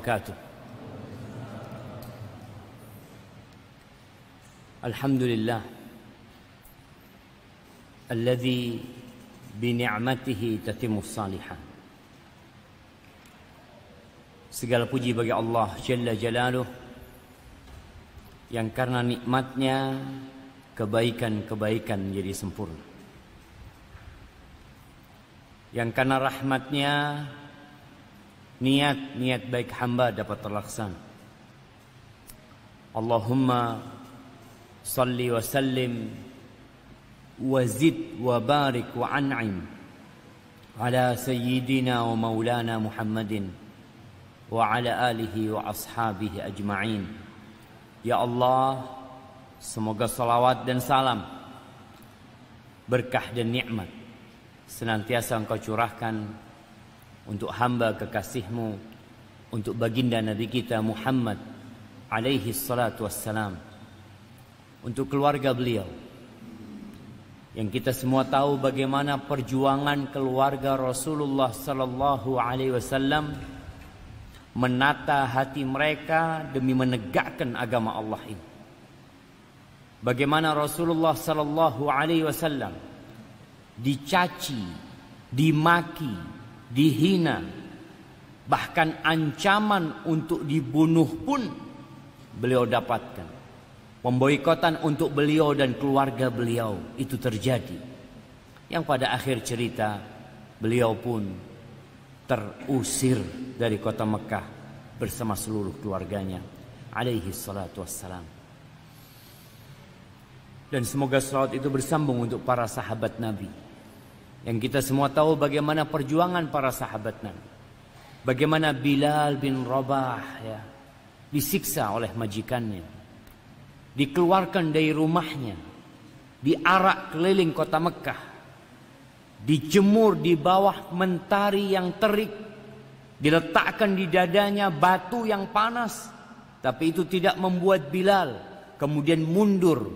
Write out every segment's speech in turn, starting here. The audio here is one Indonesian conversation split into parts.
wabarakatuh. Alhamdulillah alladzi bi ni'matihi tatimmus shalihat. Segala puji bagi Allah Jalla Jalaluh yang karena nikmatnya kebaikan-kebaikan menjadi sempurna, yang karena rahmatnya niat-niat baik hamba dapat terlaksana. Allahumma salli wa sallim wa zid wa barik wa an'im ala sayyidina wa maulana Muhammadin wa ala alihi wa ashabihi ajma'in. Ya Allah, semoga salawat dan salam, berkah dan nikmat senantiasa Engkau curahkan untuk hamba kekasih-Mu, untuk baginda Nabi kita Muhammad alaihi salatu wassalam, untuk keluarga beliau, yang kita semua tahu bagaimana perjuangan keluarga Rasulullah sallallahu alaihi wasallam menata hati mereka demi menegakkan agama Allah ini. Bagaimana Rasulullah sallallahu alaihi wasallam dicaci, dimaki, dihina, bahkan ancaman untuk dibunuh pun beliau dapatkan. Pemboikotan untuk beliau dan keluarga beliau itu terjadi, yang pada akhir cerita beliau pun terusir dari kota Mekah bersama seluruh keluarganya alaihi salatu wassalam. Dan semoga salawat itu bersambung untuk para sahabat Nabi, yang kita semua tahu bagaimana perjuangan para sahabat Nabi. Bagaimana Bilal bin Rabah disiksa oleh majikannya, dikeluarkan dari rumahnya, diarak keliling kota Mekah, dijemur di bawah mentari yang terik, diletakkan di dadanya batu yang panas, tapi itu tidak membuat Bilal kemudian mundur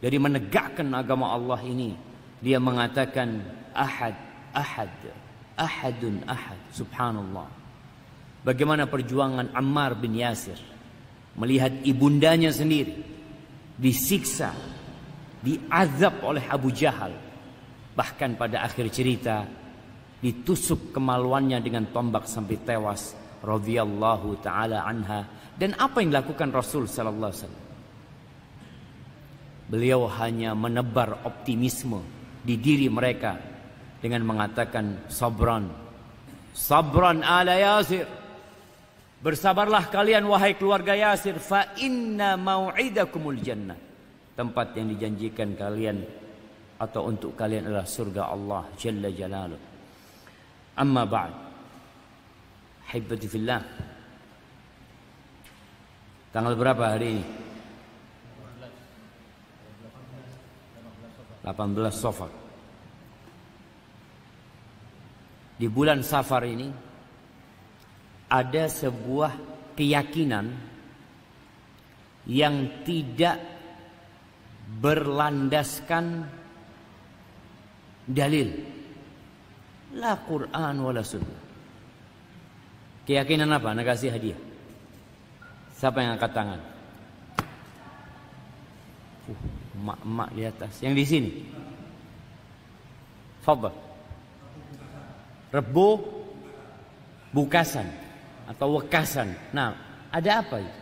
dari menegakkan agama Allah ini. Dia mengatakan ahad, ahad, ahadun ahad. Subhanallah. Bagaimana perjuangan Ammar bin Yasir melihat ibundanya sendiri disiksa, diazab oleh Abu Jahal, bahkan pada akhir cerita ditusuk kemaluannya dengan tombak sampai tewas radhiyallahu taala anha. Dan apa yang dilakukan Rasul sallallahu alaihi wasallam? Beliau hanya menebar optimisme di diri mereka dengan mengatakan sabran, sabran ala Yasir, bersabarlah kalian wahai keluarga Yasir, fa inna mau'idakumul jannah, tempat yang dijanjikan kalian atau untuk kalian adalah surga Allah Jalla Jalaluh. Amma ba'd, hibbati fillah, tanggal berapa hari ini? 18 Safar. Di bulan Safar ini ada sebuah keyakinan yang tidak berlandaskan dalil, la Quran wala sunnah. Keyakinan apa? Nak kasih hadiah. Siapa yang angkat tangan? Mak-mak di atas. Yang di sini. Fadhal. Rebo bukasan atau wekasan. Nah, ada apa itu?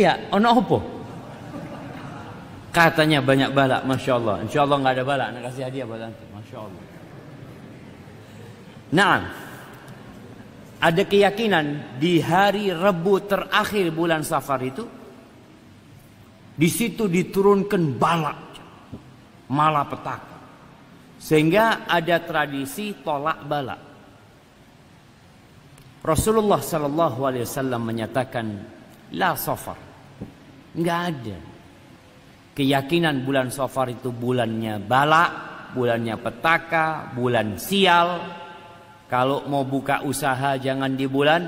Iya, ono apa? Katanya banyak balak, Masya Allah. Insya Allah nggak ada balak, nak kasih hadiah buat antum, Masya Allah. Nah, ada keyakinan di hari Rabu terakhir bulan Safar itu, di situ diturunkan balak, malapetaka, sehingga ada tradisi tolak balak. Rasulullah Sallallahu Alaihi Wasallam menyatakan, la Safar, nggak ada keyakinan bulan Safar itu bulannya balak, bulannya petaka, bulan sial. Kalau mau buka usaha jangan di bulan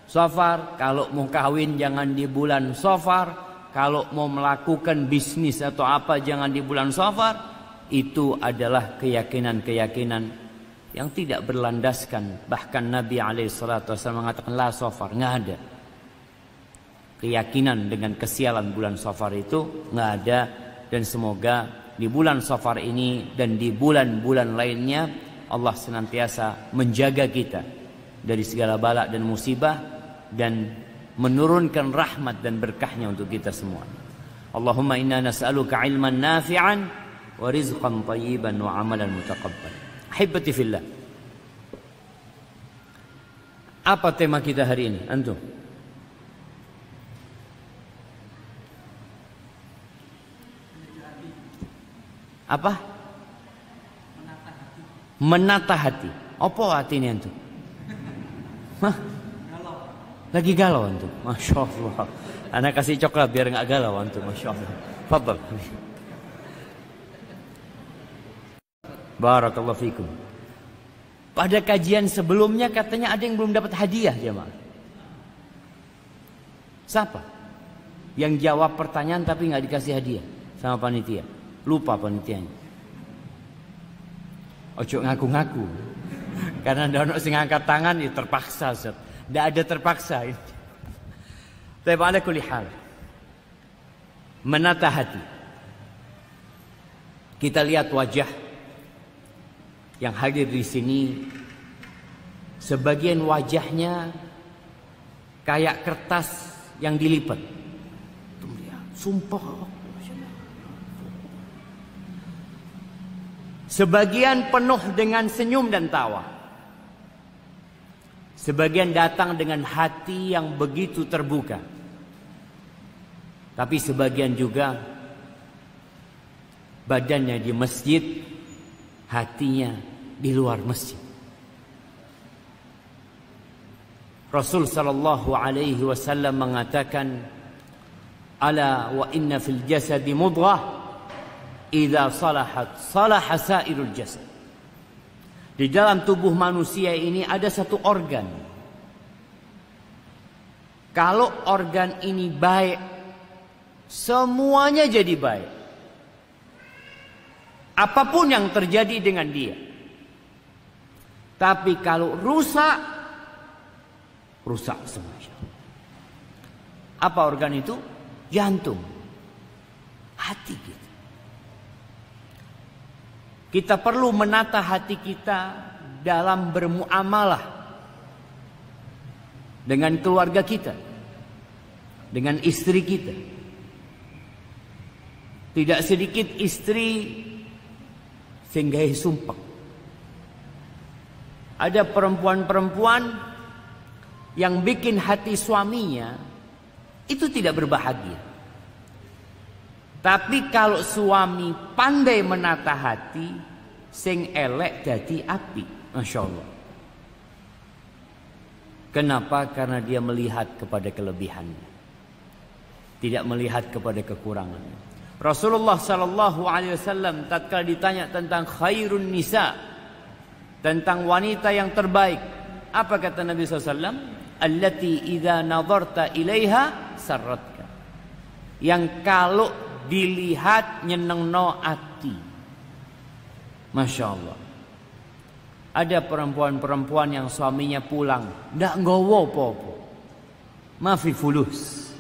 Safar, kalau mau kawin jangan di bulan Safar, kalau mau melakukan bisnis atau apa jangan di bulan Safar. Itu adalah keyakinan-keyakinan yang tidak berlandaskan. Bahkan Nabi SAW mengatakan la safar, nggak ada. Keyakinan dengan kesialan bulan Safar itu nggak ada. Dan semoga di bulan Safar ini dan di bulan-bulan lainnya Allah senantiasa menjaga kita dari segala bala dan musibah dan menurunkan rahmat dan berkahnya untuk kita semua. Allahumma inna nas'aluka ilman nafi'an wa rizqan tayyiban wa amalan mutaqabbal. Ahibbati fillah. Apa tema kita hari ini? Antum? Apa? Menata hati. Apa hati ini antum? Hah? Lagi galau antum? Masya Allah. Anak kasih coklat biar nggak galau antum. Masya Allah. Fadal. Barakallahu fikum. Pada kajian sebelumnya katanya ada yang belum dapat hadiah jemaah. Siapa? Yang jawab pertanyaan tapi nggak dikasih hadiah sama panitia. Lupa panitianya. Ojo ngaku-ngaku. Karena ada orang yang angkat tangan ya terpaksa. Tidak ada terpaksa. Tapi ala kulli hal. Menata hati. Kita lihat wajah yang hadir di sini. Sebagian wajahnya kayak kertas yang dilipat. Sumpah. Sebagian penuh dengan senyum dan tawa. Sebagian datang dengan hati yang begitu terbuka. Tapi sebagian juga badannya di masjid, hatinya di luar masjid. Rasul sallallahu alaihi wasallam mengatakan, "Ala wa inna fil jasadi mudghah idza salahat salaha sairul jasad." Di dalam tubuh manusia ini ada satu organ. Kalau organ ini baik, semuanya jadi baik. Apapun yang terjadi dengan dia. Tapi kalau rusak, rusak semuanya. Apa organ itu? Jantung. Hati kita. Kita perlu menata hati kita dalam bermuamalah dengan keluarga kita, dengan istri kita. Tidak sedikit istri sehingga sumpah. Ada perempuan-perempuan yang bikin hati suaminya itu tidak berbahagia. Tapi kalau suami pandai menata hati, sing elek dadi api. Masya Allah. Kenapa? Karena dia melihat kepada kelebihannya, tidak melihat kepada kekurangannya. Rasulullah sallallahu alaihi wasallam tatkala ditanya tentang khairun nisa, tentang wanita yang terbaik, apa kata Nabi SAW? Allati idza nadarta ilaiha sarratka. Yang kalau dilihat nyenengno ati. Masya Allah. Ada perempuan-perempuan yang suaminya pulang ndak nggowo apa-apa, mafi fulus,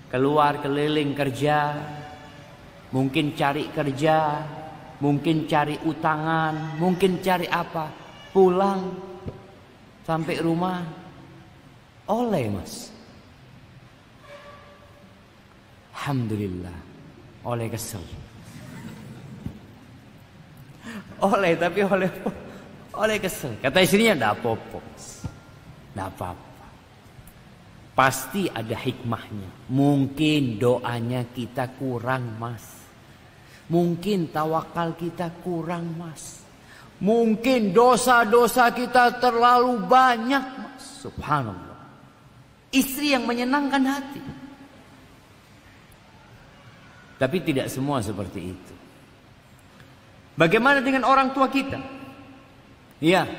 keluar keliling kerja, mungkin cari kerja, mungkin cari utangan, mungkin cari apa, pulang sampai rumah oleh mas. Alhamdulillah, oleh kesel. Oleh tapi oleh kesel. Kata istrinya enggak apa-apa. Enggak apa-apa. Pasti ada hikmahnya. Mungkin doanya kita kurang, Mas. Mungkin tawakal kita kurang, Mas. Mungkin dosa-dosa kita terlalu banyak, Mas. Subhanallah. Istri yang menyenangkan hati. Tapi tidak semua seperti itu. Bagaimana dengan orang tua kita? Ya,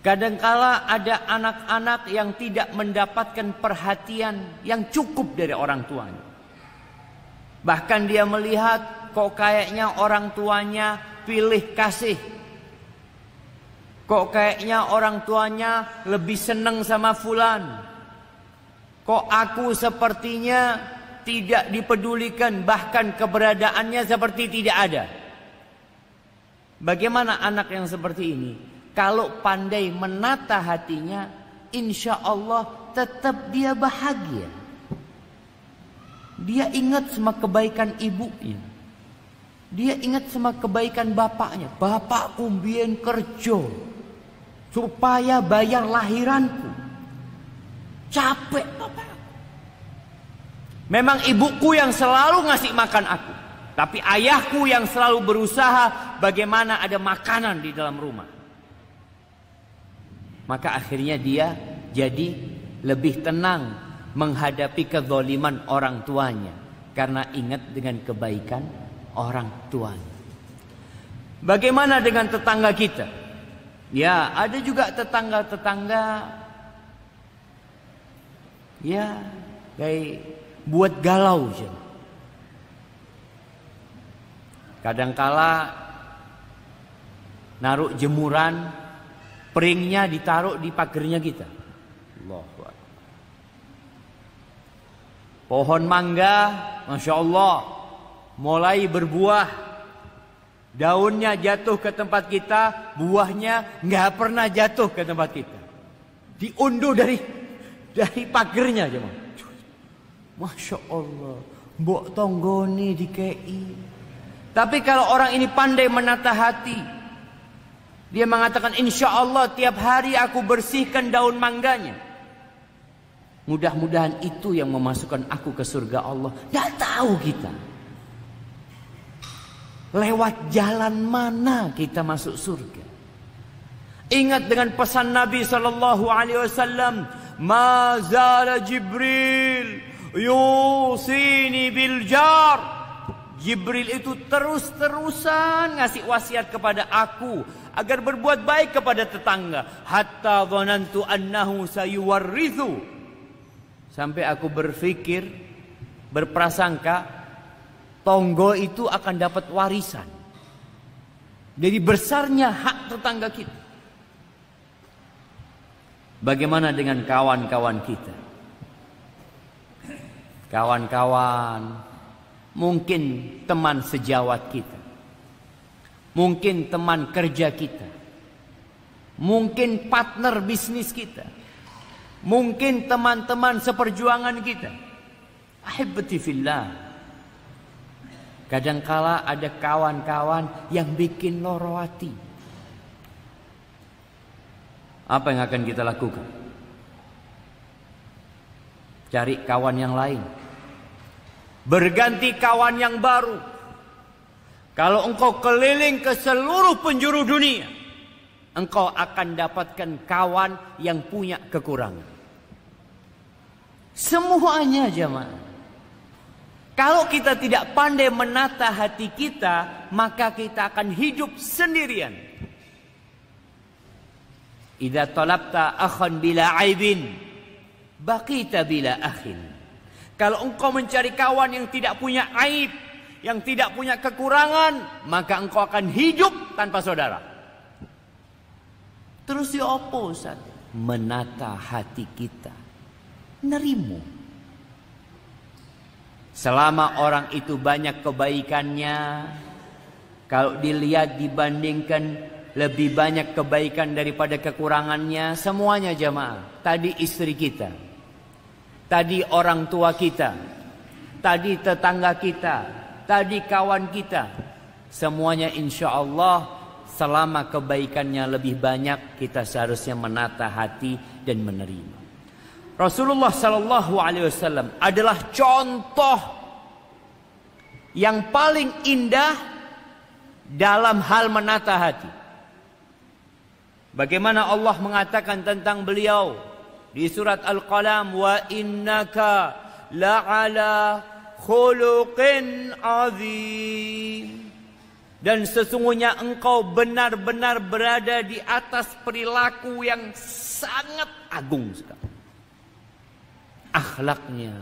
kadangkala ada anak-anak yang tidak mendapatkan perhatian yang cukup dari orang tuanya. Bahkan dia melihat kok kayaknya orang tuanya pilih kasih Kok kayaknya orang tuanya lebih seneng sama fulan. Kok aku sepertinya tidak dipedulikan, bahkan keberadaannya seperti tidak ada. Bagaimana anak yang seperti ini? Kalau pandai menata hatinya, insya Allah tetap dia bahagia. Dia ingat sama kebaikan ibunya. Dia ingat sama kebaikan bapaknya. Bapakku mbien kerja supaya bayar lahiranku. Capek bapak. Memang ibuku yang selalu ngasih makan aku. Tapi ayahku yang selalu berusaha bagaimana ada makanan di dalam rumah. Maka akhirnya dia jadi lebih tenang menghadapi kezaliman orang tuanya. Karena ingat dengan kebaikan orang tuanya. Bagaimana dengan tetangga kita? Ya, ada juga tetangga-tetangga ya kayak buat galau aja. Kadangkala naruh jemuran, peringnya ditaruh di pagernya kita. Allahu Akbar. Pohon mangga, Masya Allah, mulai berbuah. Daunnya jatuh ke tempat kita, buahnya nggak pernah jatuh ke tempat kita. Diunduh dari pagernya aja, Masya Allah, mbok tonggoni di KI. Tapi kalau orang ini pandai menata hati, dia mengatakan insya Allah tiap hari aku bersihkan daun mangganya. Mudah-mudahan itu yang memasukkan aku ke surga Allah. Tidak tahu kita lewat jalan mana kita masuk surga. Ingat dengan pesan Nabi SAW, ma zala Jibril yusini bil jar. Jibril itu terus-terusan ngasih wasiat kepada aku agar berbuat baik kepada tetangga. Hatta dhanantu annahu sayuwarrithu. Sampai aku berpikir, berprasangka, tonggo itu akan dapat warisan. Jadi besarnya hak tetangga kita. Bagaimana dengan kawan-kawan kita? Kawan-kawan, mungkin teman sejawat kita, mungkin teman kerja kita, mungkin partner bisnis kita, mungkin teman-teman seperjuangan kita. Ahibati fillah. Kadangkala ada kawan-kawan yang bikin loro hati. Apa yang akan kita lakukan? Cari kawan yang lain. Berganti kawan yang baru. Kalau engkau keliling ke seluruh penjuru dunia, engkau akan dapatkan kawan yang punya kekurangan. Semuanya jemaah. Kalau kita tidak pandai menata hati kita, maka kita akan hidup sendirian. Idza talabta akhan bila aibin, baqita bila akhin. Kalau engkau mencari kawan yang tidak punya aib, yang tidak punya kekurangan, maka engkau akan hidup tanpa saudara. Terus di opo Ustaz? Menata hati kita. Nerimu. Selama orang itu banyak kebaikannya, kalau dilihat dibandingkan lebih banyak kebaikan daripada kekurangannya, semuanya jamaah. Tadi istri kita, tadi orang tua kita, tadi tetangga kita, tadi kawan kita, semuanya insya Allah selama kebaikannya lebih banyak, kita seharusnya menata hati dan menerima. Rasulullah Sallallahu Alaihi Wasallam adalah contoh yang paling indah dalam hal menata hati. Bagaimana Allah mengatakan tentang beliau di surat Al-Qalam, wa innaka la'ala khuluqin azim. Dan sesungguhnya engkau benar-benar berada di atas perilaku yang sangat agung sekali. Akhlaknya,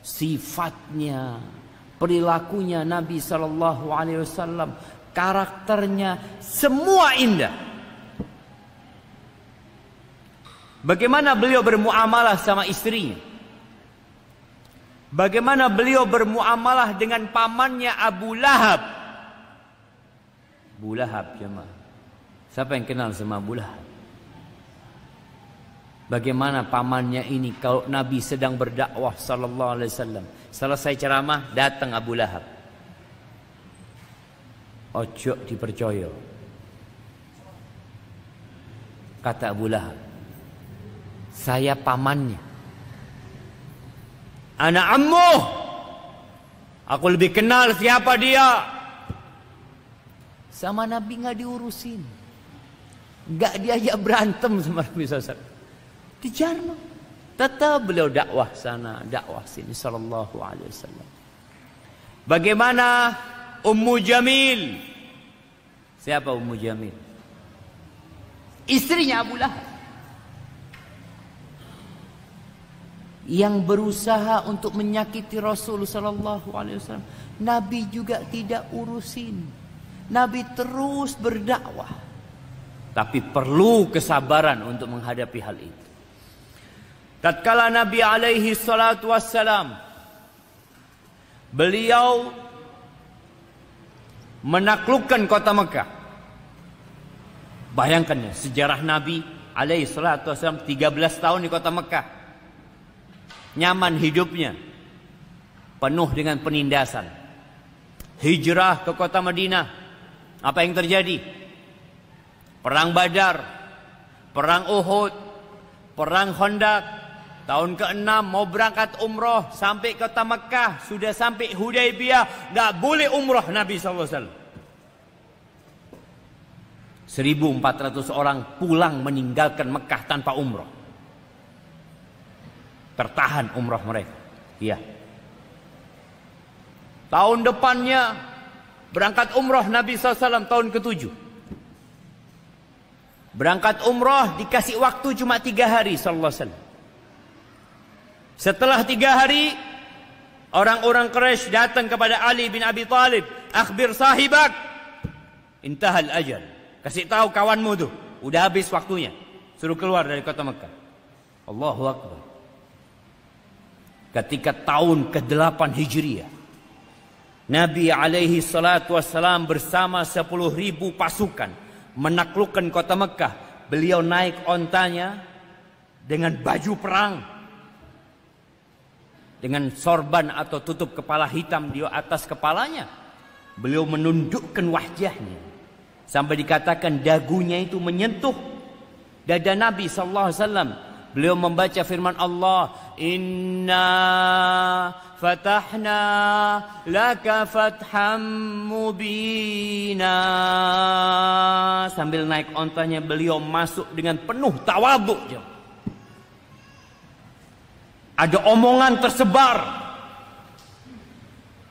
sifatnya, perilakunya Nabi Sallallahu Alaihi Wasallam, karakternya, semua indah. Bagaimana beliau bermuamalah sama istrinya. Bagaimana beliau bermuamalah dengan pamannya Abu Lahab. Abu Lahab jemaah. Siapa yang kenal sama Abu Lahab? Bagaimana pamannya ini kalau Nabi sedang berdakwah sallallahu alaihi wasallam. Selesai ceramah datang Abu Lahab. Ojo dipercaya. Kata Abu Lahab, saya pamannya. Anak ammuh. Aku lebih kenal siapa dia. Sama Nabi nggak diurusin. Nggak diajak berantem sama Nabi SAW. Dijarno. Tetap beliau dakwah sana, dakwah sini sallallahu alaihi wasallam. Bagaimana Ummu Jamil? Siapa Ummu Jamil? Istrinya Abu Lahab. Yang berusaha untuk menyakiti Rasul sallallahu alaihi wasallam. Nabi juga tidak urusin. Nabi terus berdakwah. Tapi perlu kesabaran untuk menghadapi hal itu. Tatkala Nabi alaihi salatu wassalam beliau menaklukkan kota Mekah. Bayangkan ya, sejarah Nabi alaihi salatu wassalam 13 tahun di kota Mekah. Nyaman hidupnya, penuh dengan penindasan. Hijrah ke kota Madinah. Apa yang terjadi? Perang Badar, perang Uhud, perang Khandaq. Tahun ke-6 mau berangkat umroh sampai kota Mekah, sudah sampai Hudaybiyah, nggak boleh umroh Nabi SAW. 1.400 orang pulang meninggalkan Mekah tanpa umroh. Tertahan umroh mereka. Iya. Tahun depannya berangkat umroh Nabi SAW tahun ke-7. Berangkat umroh dikasih waktu cuma 3 hari sallallahu alaihi wasallam. Setelah 3 hari, orang-orang Quraisy datang kepada Ali bin Abi Thalib. Akhbir sahibak. Intahal ajal. Kasih tahu kawanmu tuh. Udah habis waktunya. Suruh keluar dari kota Mekah. Allahu Akbar. Ketika tahun ke-8 Hijriah. Nabi alaihi salatu wassalam bersama 10.000 pasukan. Menaklukkan kota Mekah. Beliau naik ontanya. Dengan baju perang. Dengan sorban atau tutup kepala hitam di atas kepalanya. Beliau menundukkan wajahnya. Sampai dikatakan dagunya itu menyentuh dada Nabi SAW. Beliau membaca firman Allah. Inna fatahna laka fatham mubina. Sambil naik ontanya beliau masuk dengan penuh tawadhu. Ada omongan tersebar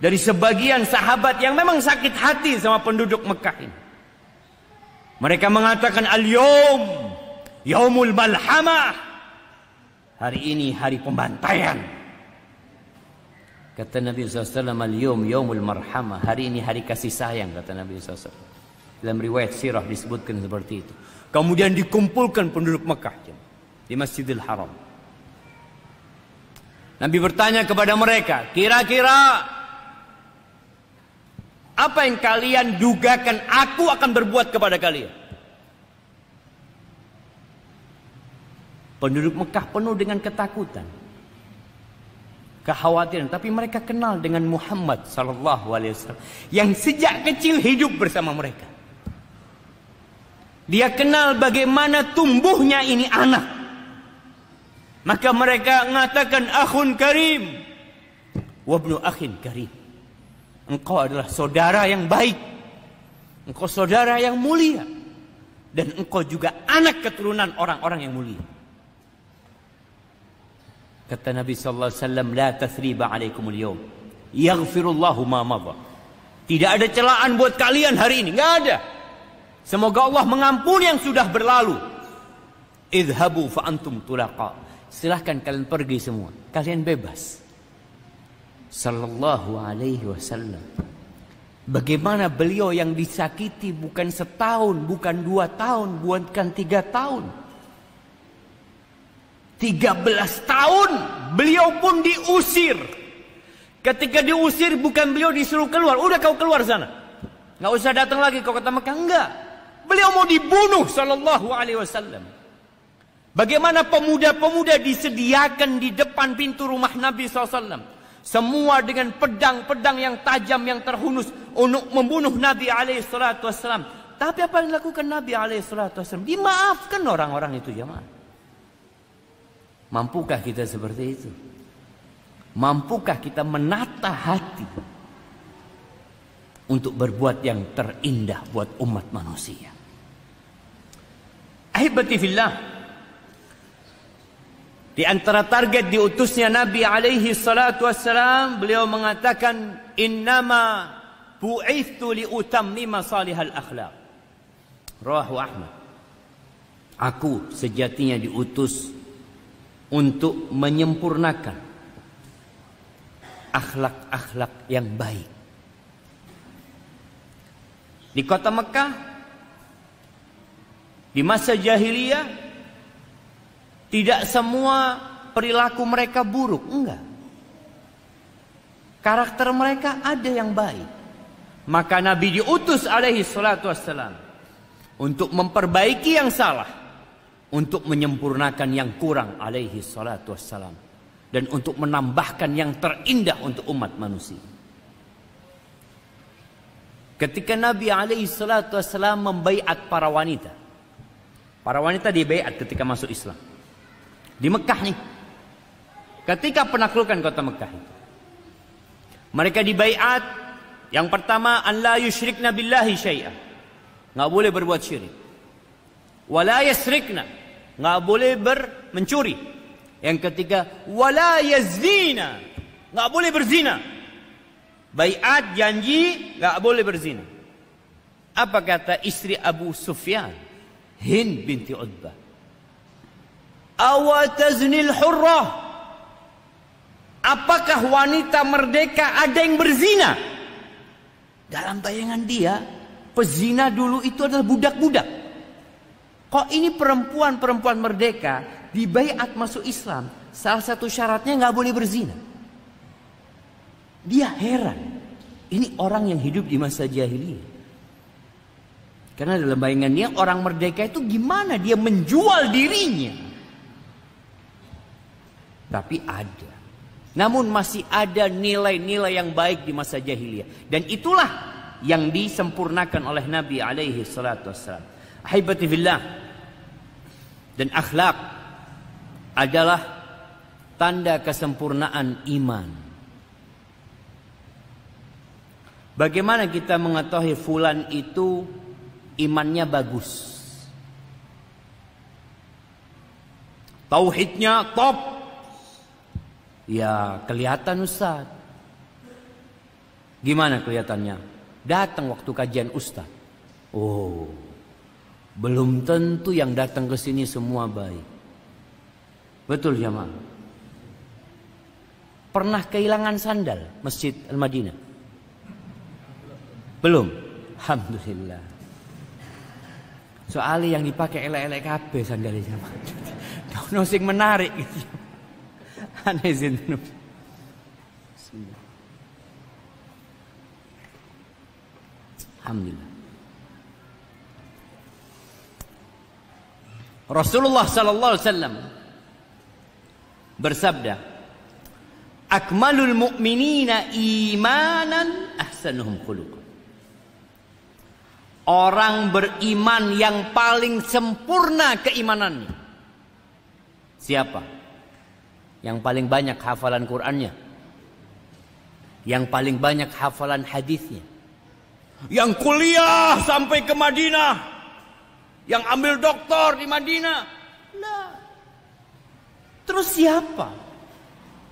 dari sebagian sahabat yang memang sakit hati sama penduduk Mekah ini. Mereka mengatakan al-yawm yaumul malhamah. Hari ini hari pembantaian. Kata Nabi SAW, al-yawm yaumul marhamah. Hari ini hari kasih sayang, kata Nabi SAW. Dalam riwayat sirah disebutkan seperti itu. Kemudian dikumpulkan penduduk Mekah di Masjidil Haram. Nabi bertanya kepada mereka, kira-kira apa yang kalian dugakan aku akan berbuat kepada kalian? Penduduk Mekah penuh dengan ketakutan, kekhawatiran, tapi mereka kenal dengan Muhammad sallallahu alaihi wasallam yang sejak kecil hidup bersama mereka. Dia kenal bagaimana tumbuhnya ini anak. Maka mereka mengatakan akhun karim wabnu akhin karim. Engkau adalah saudara yang baik. Engkau saudara yang mulia. Dan engkau juga anak keturunan orang-orang yang mulia. Kata Nabi sallallahu alaihi wasallam, la tathriba alaikumul yawm. Yaghfirullahu ma madha. Tidak ada celaan buat kalian hari ini, enggak ada. Semoga Allah mengampuni yang sudah berlalu. Idhabu fa antum tulaqa. Silahkan kalian pergi semua. Kalian bebas. Sallallahu alaihi wasallam. Bagaimana beliau yang disakiti bukan setahun, bukan 2 tahun, bukan 3 tahun. 13 tahun beliau pun diusir. Ketika diusir bukan beliau disuruh keluar, udah kau keluar sana, nggak usah datang lagi kau kota Mekah. Enggak, beliau mau dibunuh sallallahu alaihi wasallam. Bagaimana pemuda-pemuda disediakan di depan pintu rumah Nabi SAW, semua dengan pedang-pedang yang tajam yang terhunus untuk membunuh Nabi SAW. Tapi apa yang dilakukan Nabi SAW? Dimaafkan orang-orang itu, jemaah. Mampukah kita seperti itu? Mampukah kita menata hati untuk berbuat yang terindah buat umat manusia? Ahibati fillah, di antara target diutusnya Nabi alaihi salatu wassalam, beliau mengatakan, innama bu'ithu liutammima salihal akhlaq. Rawahu Ahmad. Aku sejatinya diutus untuk menyempurnakan akhlak-akhlak yang baik. Di kota Mekah, di masa jahiliyah, tidak semua perilaku mereka buruk, enggak. Karakter mereka ada yang baik. Maka Nabi diutus alaihi salatu wassalam untuk memperbaiki yang salah, untuk menyempurnakan yang kurang alaihi salatu wassalam, dan untuk menambahkan yang terindah untuk umat manusia. Ketika Nabi alaihi salatu wassalam membaiat para wanita dibaiat ketika masuk Islam di Mekah nih, ketika penaklukan kota Mekah itu, mereka dibaiat. Yang pertama, an la yusyrikna billahi syai'an, nggak boleh berbuat syirik. Wala yasrikna, nggak boleh mencuri. Yang ketiga, wala yazina, nggak boleh berzina. Baiat, janji, nggak boleh berzina. Apa kata istri Abu Sufyan, Hind binti Utbah? Awataznil hurrah, apakah wanita merdeka ada yang berzina? Dalam bayangan dia, pezina dulu itu adalah budak-budak. Kok ini perempuan-perempuan merdeka dibaiat masuk Islam, salah satu syaratnya nggak boleh berzina. Dia heran, ini orang yang hidup di masa jahiliyah. Karena dalam bayangannya orang merdeka itu gimana dia menjual dirinya. Tapi ada. Namun masih ada nilai-nilai yang baik di masa jahiliyah. Dan itulah yang disempurnakan oleh Nabi alaihi salatu wassalam. Ahibati fillah, dan akhlak adalah tanda kesempurnaan iman. Bagaimana kita mengetahui fulan itu imannya bagus, tauhidnya top? Ya kelihatan Ustaz. Gimana kelihatannya? Datang waktu kajian Ustaz. Oh, belum tentu yang datang ke sini semua baik. Betul jemaah? Pernah kehilangan sandal Masjid Al-Madinah? Belum? Alhamdulillah. Soalnya yang dipakai elek-elek kabeh sandalnya jemaah. Ono sing menarik gitu. Aneh sinten. Alhamdulillah. Rasulullah sallallahu alaihi wasallam bersabda, akmalul mu'minina imanan ahsanuhum khuluqan. Orang beriman yang paling sempurna keimanannya. Siapa? Yang paling banyak hafalan Qur'annya, yang paling banyak hafalan hadisnya, yang kuliah sampai ke Madinah, yang ambil doktor di Madinah. Nah, terus siapa?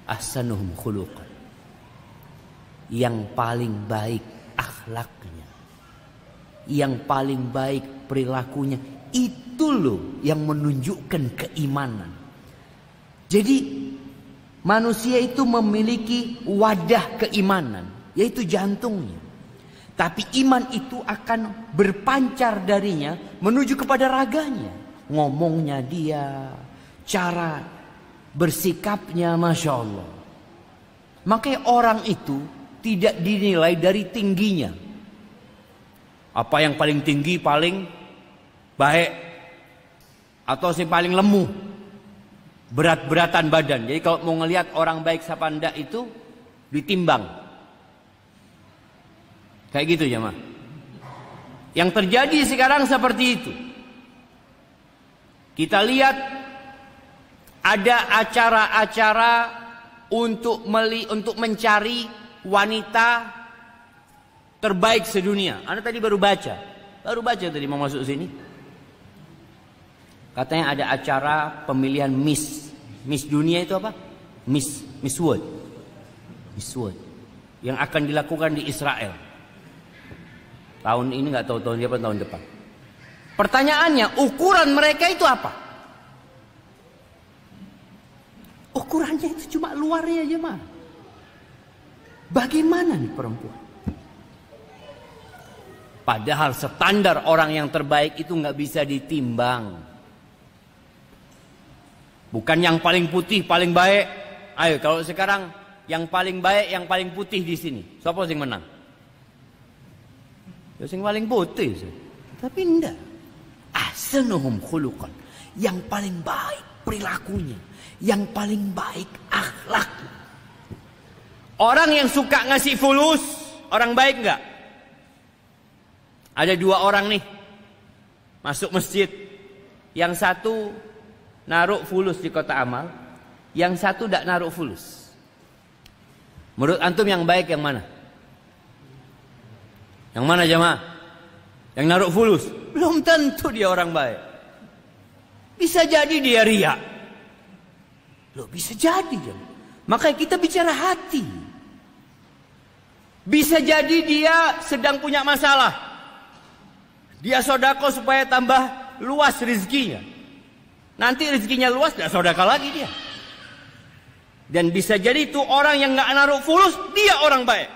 Ahsanuhum khuluqan, yang paling baik akhlaknya, yang paling baik perilakunya. Itu loh yang menunjukkan keimanan. Jadi manusia itu memiliki wadah keimanan, yaitu jantungnya. Tapi iman itu akan berpancar darinya menuju kepada raganya. Ngomongnya dia, cara bersikapnya Masya Allah. Makanya orang itu tidak dinilai dari tingginya. Apa yang paling tinggi paling baik, atau si paling lemu, berat-beratan badan. Jadi kalau mau ngelihat orang baik siapa ndak itu ditimbang. Kayak gitu ya mah. Yang terjadi sekarang seperti itu. Kita lihat ada acara-acara untuk mencari wanita terbaik sedunia. Anda tadi baru baca tadi mau masuk sini. Katanya ada acara pemilihan Miss dunia itu apa? Miss World. Yang akan dilakukan di Israel. Tahun ini nggak tahu tahun apa, tahun depan. Pertanyaannya, ukuran mereka itu apa? Ukurannya itu cuma luarnya aja mah. Bagaimana nih perempuan? Padahal standar orang yang terbaik itu nggak bisa ditimbang. Bukan yang paling putih paling baik. Ayo kalau sekarang yang paling baik yang paling putih di sini, siapa yang menang? Yang paling putih. Tapi enggak. Ahsanuhum khuluqan. Yang paling baik perilakunya, yang paling baik akhlak. Orang yang suka ngasih fulus, orang baik enggak? Ada dua orang nih masuk masjid. Yang satu naruh fulus di kotak amal, yang satu tidak naruh fulus. Menurut antum yang baik yang mana? Yang mana jemaah? Yang naruh fulus? Belum tentu dia orang baik. Bisa jadi dia riya. Loh, bisa jadi jemaah. Makanya kita bicara hati. Bisa jadi dia sedang punya masalah. Dia sodako supaya tambah luas rezekinya. Nanti rezekinya luas, tidak sodako lagi dia. Dan bisa jadi itu orang yang nggak naruh fulus, dia orang baik.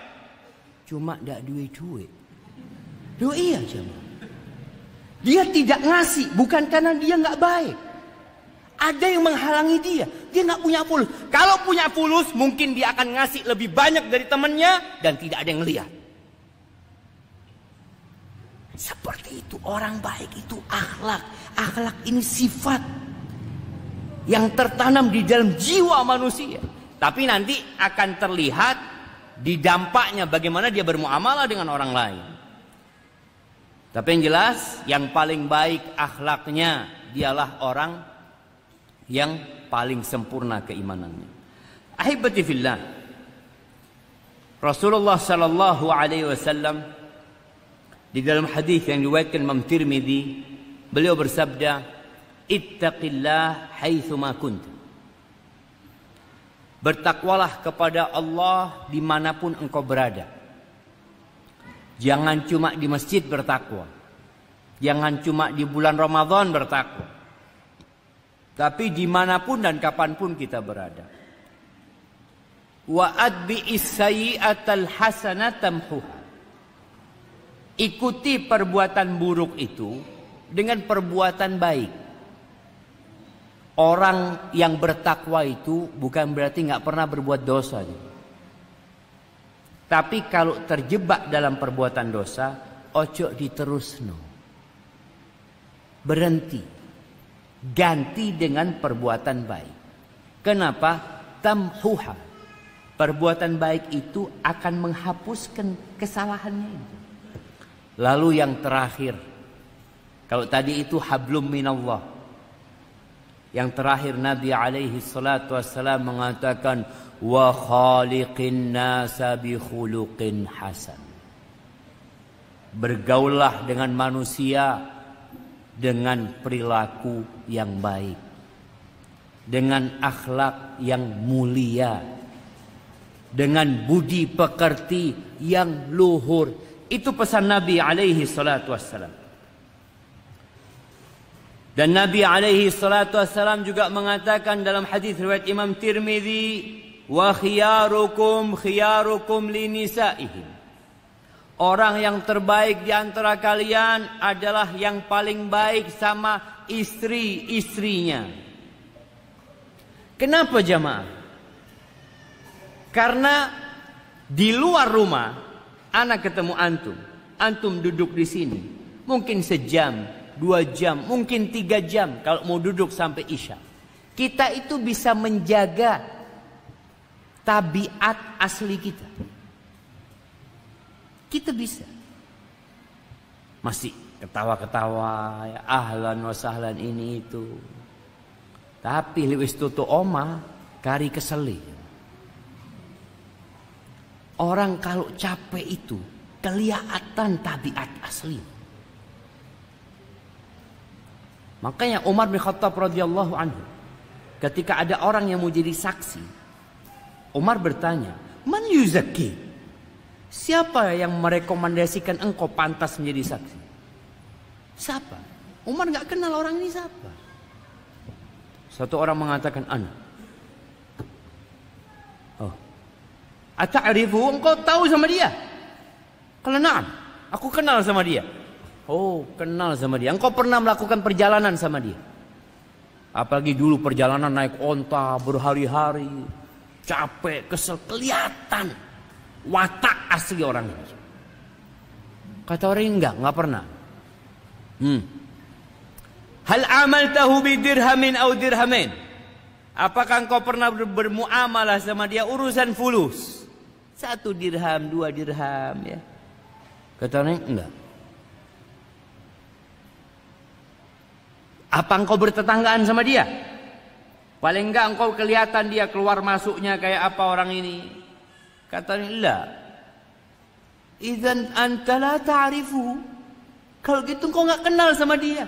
Cuma tidak duit. Iya jemaah. Dia tidak ngasih, bukan karena dia nggak baik. Ada yang menghalangi dia. Dia nggak punya fulus. Kalau punya fulus, mungkin dia akan ngasih lebih banyak dari temannya dan tidak ada yang lihat. Seperti itu orang baik itu akhlak. Akhlak ini sifat yang tertanam di dalam jiwa manusia. Tapi nanti akan terlihat di dampaknya bagaimana dia bermuamalah dengan orang lain. Tapi yang jelas yang paling baik akhlaknya dialah orang yang paling sempurna keimanannya. Ahibati fillah. Rasulullah sallallahu alaihi wasallam di dalam hadis yang diriwayatkan Imam Tirmidzi, beliau bersabda, "Ittaqillah haitsu ma kunt." Bertakwalah kepada Allah dimanapun engkau berada. Jangan cuma di masjid bertakwa. Jangan cuma di bulan Ramadan bertakwa. Tapi dimanapun dan kapanpun kita berada. Wa adbi'is sayyi'atal hasanata tamhuha. Ikuti perbuatan buruk itu dengan perbuatan baik. Orang yang bertakwa itu bukan berarti nggak pernah berbuat dosa. Tapi kalau terjebak dalam perbuatan dosa, ojo diterusno. Berhenti. Ganti dengan perbuatan baik. Kenapa? Tamhuha. Perbuatan baik itu akan menghapuskan kesalahannya itu. Lalu yang terakhir. Kalau tadi itu hablum minallah. Yang terakhir Nabi alaihi salatu wassalam mengatakan wa khaliqin nasa bi khuluqin hasan. Bergaullah dengan manusia dengan perilaku yang baik. Dengan akhlak yang mulia. Dengan budi pekerti yang luhur. Itu pesan Nabi alaihi salatu wassalam. Dan Nabi alaihi salatu wassalam juga mengatakan dalam hadis riwayat Imam Tirmidzi, wa khiyarukum li nisaihim. Orang yang terbaik di antara kalian adalah yang paling baik sama istri-istrinya. Kenapa jamaah? Karena di luar rumah, anak ketemu antum. Antum duduk di sini. Mungkin sejam, 2 jam, mungkin 3 jam. Kalau mau duduk sampai isya. Kita itu bisa menjaga tabiat asli kita. Kita bisa. Masih ketawa-ketawa, ya, ahlan wa sahlan ini itu. Tapi lewis tutu oma, kari keseli. Orang kalau capek itu kelihatan tabiat asli. Makanya Umar bin Khattab radhiyallahu anhu, ketika ada orang yang mau jadi saksi, Umar bertanya, "Man yuzakki?" Siapa yang merekomendasikan engkau pantas menjadi saksi? Siapa? Umar nggak kenal orang ini siapa. Satu orang mengatakan, "Ana." Oh. "Ata'rifu?" Engkau tahu sama dia? Kalau na'am, aku kenal sama dia. Oh, kenal sama dia. Engkau pernah melakukan perjalanan sama dia? Apalagi dulu perjalanan naik onta berhari-hari, capek, kesel, kelihatan watak asli orang ini. Kata orang ini enggak pernah. Hal amaltahu bi dirhamin au dirhamin? Apakah engkau pernah bermuamalah sama dia urusan fulus? 1 dirham, 2 dirham ya. Kata orang ini enggak. Apa engkau bertetanggaan sama dia? Paling enggak engkau kelihatan dia keluar masuknya kayak apa orang ini. Katanya, la. Idzan anta la ta'rifu. Kalau gitu engkau enggak kenal sama dia.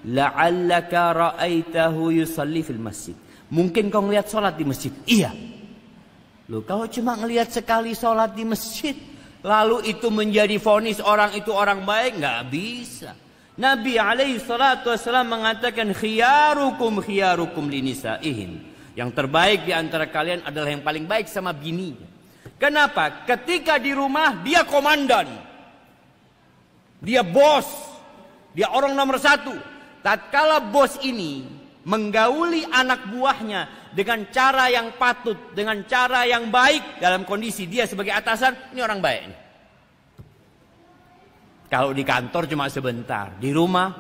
La'allaka ra'aitahu yusalli fil masjid. Mungkin kau ngelihat salat di masjid. Iya. Loh, kalau cuma ngelihat sekali salat di masjid, lalu itu menjadi vonis orang itu orang baik, enggak bisa. Nabi alaihi salatu wassalam mengatakan khiyarukum linisa'ihim. Yang terbaik di antara kalian adalah yang paling baik sama bini. Kenapa? Ketika di rumah dia komandan. Dia bos. Dia orang nomor 1. Tatkala bos ini menggauli anak buahnya dengan cara yang patut, dengan cara yang baik dalam kondisi dia sebagai atasan, ini orang baik nih. Kalau di kantor cuma sebentar, di rumah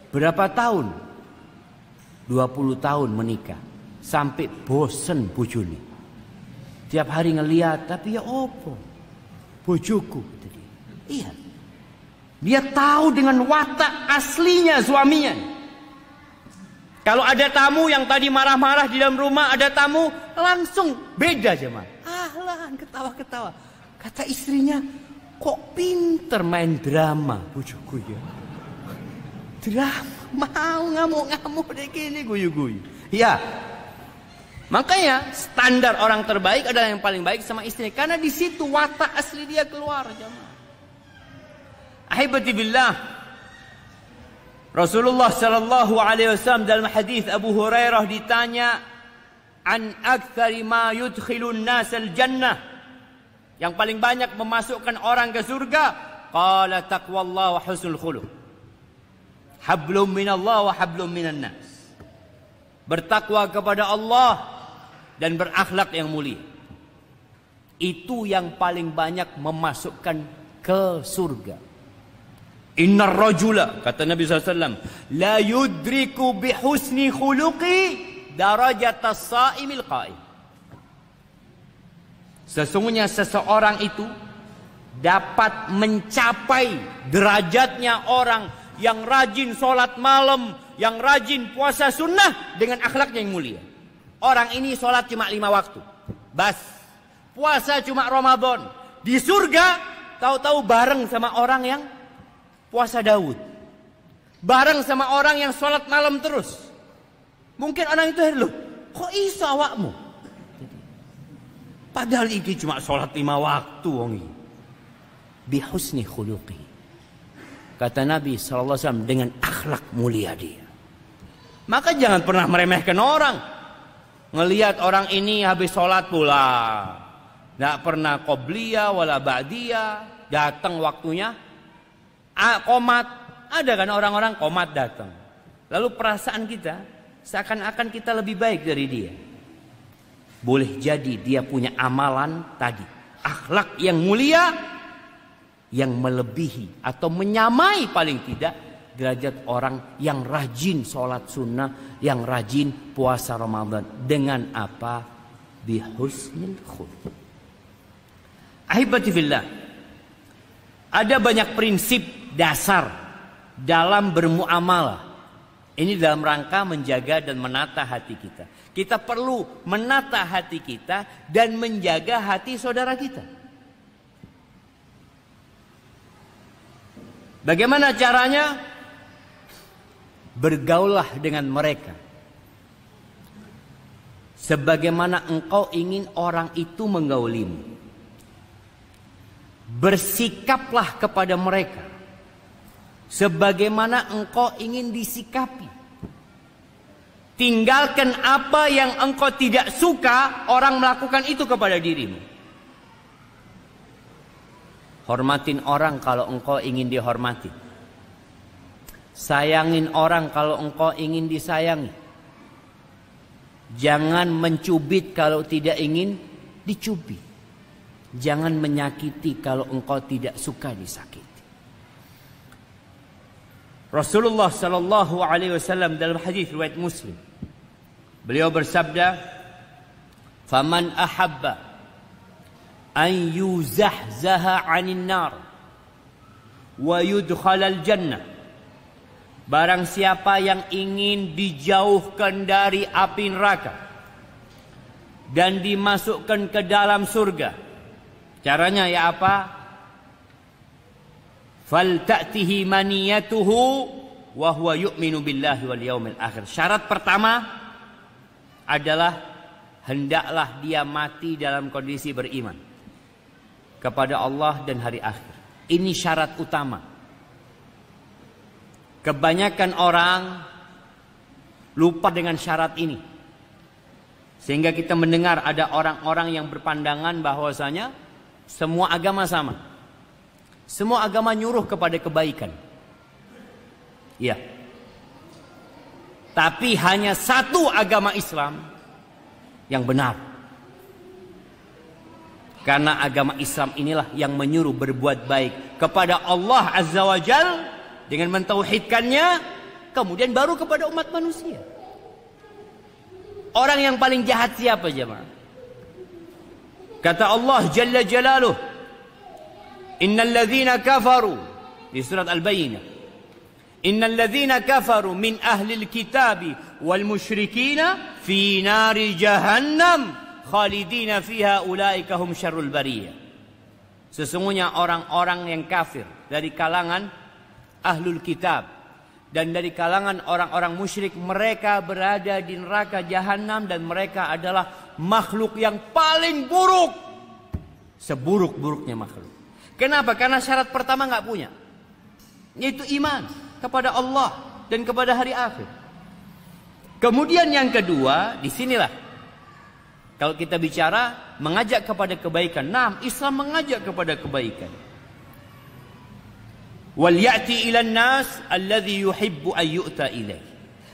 berapa tahun? 20 tahun menikah, sampai bosen bojone. Tiap hari ngeliat, tapi ya opo? Bojoku tadi. Iya. Dia tahu dengan watak aslinya suaminya. Kalau ada tamu yang tadi marah-marah di dalam rumah, ada tamu langsung beda jemaah. Ahlan, ketawa-ketawa. Kata istrinya, kok pinter main drama bojoku ya. Drama, mau ngamuk-ngamuk deh gini guyu-guyu. Ya, makanya standar orang terbaik adalah yang paling baik sama istrinya. Karena di situ watak asli dia keluar jemaah. Ahibati billah, Rasulullah sallallahu alaihi wasallam dalam hadis Abu Hurairah ditanya an aktsari ma yudkhilun nas al-jannah. Yang paling banyak memasukkan orang ke surga, qala taqwallah wa husnul khuluq. Hablum minallah wa hablum minan nas. Bertakwa kepada Allah dan berakhlak yang mulia. Itu yang paling banyak memasukkan ke surga. Innar rajula, kata Nabi SAW, la yudriku bihusni khuluqi darajatas sa'imil qa'im. Sesungguhnya seseorang itu dapat mencapai derajatnya orang yang rajin sholat malam, yang rajin puasa sunnah dengan akhlaknya yang mulia. Orang ini sholat cuma 5 waktu, bas. Puasa cuma Ramadan. Di surga, tahu-tahu bareng sama orang yang puasa Daud. Bareng sama orang yang sholat malam terus. Mungkin orang itu, loh, kok iso awakmu? Padahal ini cuma sholat 5 waktu wong iki. Bihusni khuluqi. Kata Nabi SAW, dengan akhlak mulia dia. Maka jangan pernah meremehkan orang. Ngelihat orang ini habis sholat pula, nggak pernah qobliyah wala ba'diyah, datang waktunya komat. Ada kan orang-orang komat datang. Lalu perasaan kita, Seakan-akan kita lebih baik dari dia. Boleh jadi dia punya amalan tadi, akhlak yang mulia, yang melebihi atau menyamai paling tidak derajat orang yang rajin sholat sunnah, yang rajin puasa Ramadan. Dengan apa? Bihusnil khuluq. Ahibati fillah, ada banyak prinsip dasar dalam bermuamalah. Ini dalam rangka menjaga dan menata hati kita. Kita perlu menata hati kita dan menjaga hati saudara kita. Bagaimana caranya? Bergaullah dengan mereka sebagaimana engkau ingin orang itu menggaulimu. Bersikaplah kepada mereka sebagaimana engkau ingin disikapi. Tinggalkan apa yang engkau tidak suka orang melakukan itu kepada dirimu. Hormatin orang kalau engkau ingin dihormati. Sayangin orang kalau engkau ingin disayangi. Jangan mencubit kalau tidak ingin dicubit. Jangan menyakiti kalau engkau tidak suka disakiti. Rasulullah sallallahu alaihi wasallam dalam hadis riwayat Muslim, beliau bersabda, "Faman ahabba an yuzahzaha 'anil nar wa yudkhalal jannah." Barang siapa yang ingin dijauhkan dari api neraka dan dimasukkan ke dalam surga, caranya ya apa? Falta'tihi maniyatuhu wa huwa yu'minu billahi wal yaumil akhir. Syarat pertama adalah hendaklah dia mati dalam kondisi beriman kepada Allah dan hari akhir. Ini syarat utama. Kebanyakan orang lupa dengan syarat ini. Sehingga kita mendengar ada orang-orang yang berpandangan bahwasanya semua agama sama. Semua agama nyuruh kepada kebaikan. Iya. Tapi hanya satu agama Islam yang benar. Karena agama Islam inilah yang menyuruh berbuat baik kepada Allah Azza wa Jalla dengan mentauhidkannya, kemudian baru kepada umat manusia. Orang yang paling jahat siapa jemaah? Kata Allah Jalla Jalaluh, "Innal ladzina kafaru," di surat Al-Bayyinah, "Innal ladzina kafaru min ahlil kitabi wal musyrikina fi nari jahannam khalidina fiha ulaika hum syarrul bariyah." Sesungguhnya orang-orang yang kafir dari kalangan ahlul kitab dan dari kalangan orang-orang musyrik, mereka berada di neraka jahanam dan mereka adalah makhluk yang paling buruk, seburuk-buruknya makhluk. Kenapa? Karena syarat pertama nggak punya, yaitu iman kepada Allah dan kepada hari akhir. Kemudian yang kedua, disinilah kalau kita bicara mengajak kepada kebaikan. Nah, Islam mengajak kepada kebaikan. Wal ya'ti ilan nas alladhi yuhibbu an yu'ta ilaih.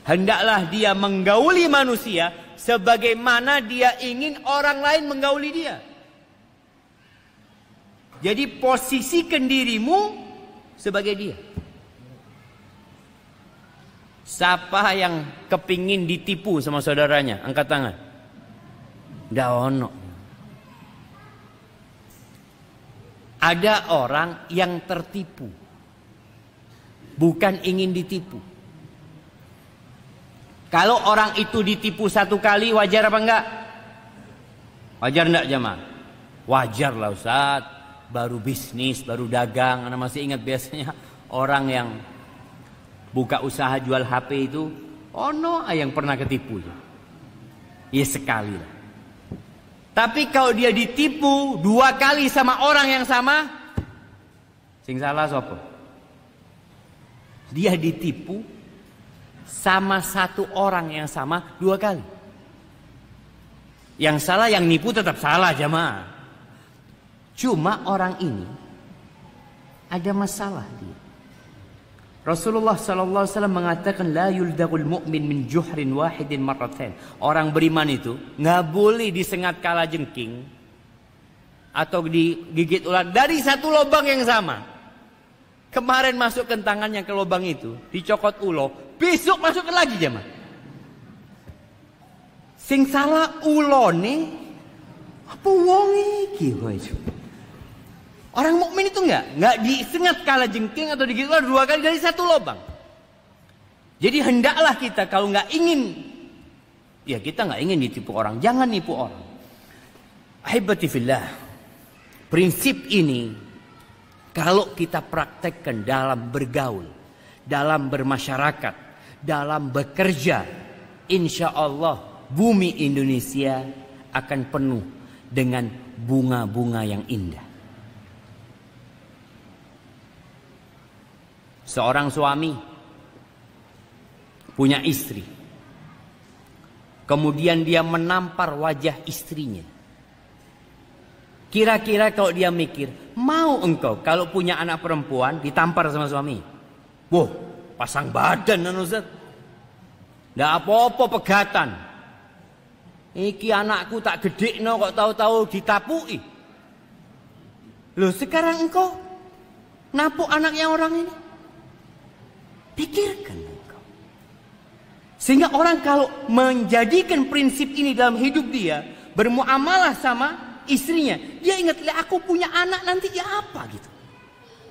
Hendaklah dia menggauli manusia sebagaimana dia ingin orang lain menggauli dia. Jadi posisikan dirimu sebagai dia. Siapa yang kepingin ditipu sama saudaranya? Angkat tangan. Nggak ono. Ada orang yang tertipu, bukan ingin ditipu. Kalau orang itu ditipu satu kali, wajar apa enggak? Wajar enggak jemaah? Wajar lah Ustaz. Baru bisnis, baru dagang. Anda masih ingat biasanya orang yang buka usaha jual HP itu, oh no, yang pernah ketipu. Ya sekali lah. Tapi kalau dia ditipu 2 kali sama orang yang sama, sing salah sopo? Dia ditipu sama satu orang yang sama 2 kali. Yang salah yang nipu tetap salah jemaah. Cuma orang ini ada masalah dia. Rasulullah sallallahu alaihi wasallam mengatakan la yuldagul mu'min min juhrin wahidin marratain. Orang beriman itu nggak boleh disengat kalajengking atau digigit ular dari satu lubang yang sama. Kemarin masukkan tangannya ke lubang itu, dicokot ulo, besok masukkan lagi jemaah. Sing salah ulone apa wong iki kok. Orang mukmin itu enggak disengat kalajengking atau digigit ular 2 kali dari satu lubang. Jadi hendaklah kita kalau nggak ingin, ya kita nggak ingin ditipu orang, jangan nipu orang. Ahibati fillah, prinsip ini kalau kita praktekkan dalam bergaul, dalam bermasyarakat, dalam bekerja, insya Allah bumi Indonesia akan penuh dengan bunga-bunga yang indah. Seorang suami punya istri, kemudian dia menampar wajah istrinya. Kira-kira kalau dia mikir, mau engkau kalau punya anak perempuan ditampar sama suami? Wah, pasang badan Ustaz. Nggak apa-apa pegatan. Iki anakku tak gede no kok tahu-tahu ditapui. Loh sekarang engkau napuk anaknya orang ini? Pikirkan engkau. Sehingga orang kalau menjadikan prinsip ini dalam hidup dia, bermuamalah sama istrinya, dia ingat, aku punya anak nanti ya apa gitu.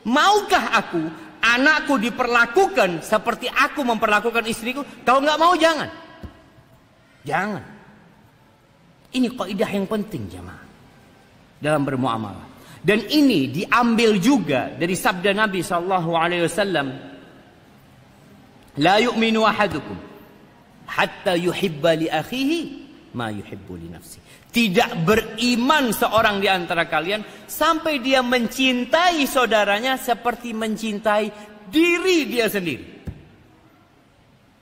Maukah aku anakku diperlakukan seperti aku memperlakukan istriku? Kalau nggak mau jangan. Jangan. Ini kaidah yang penting jemaah dalam bermuamalah. Dan ini diambil juga dari sabda Nabi SAW. La yu'minu ahadukum hatta yuhibba li akhihi ma yuhibbu li nafsi. Tidak beriman seorang di antara kalian sampai dia mencintai saudaranya seperti mencintai diri dia sendiri.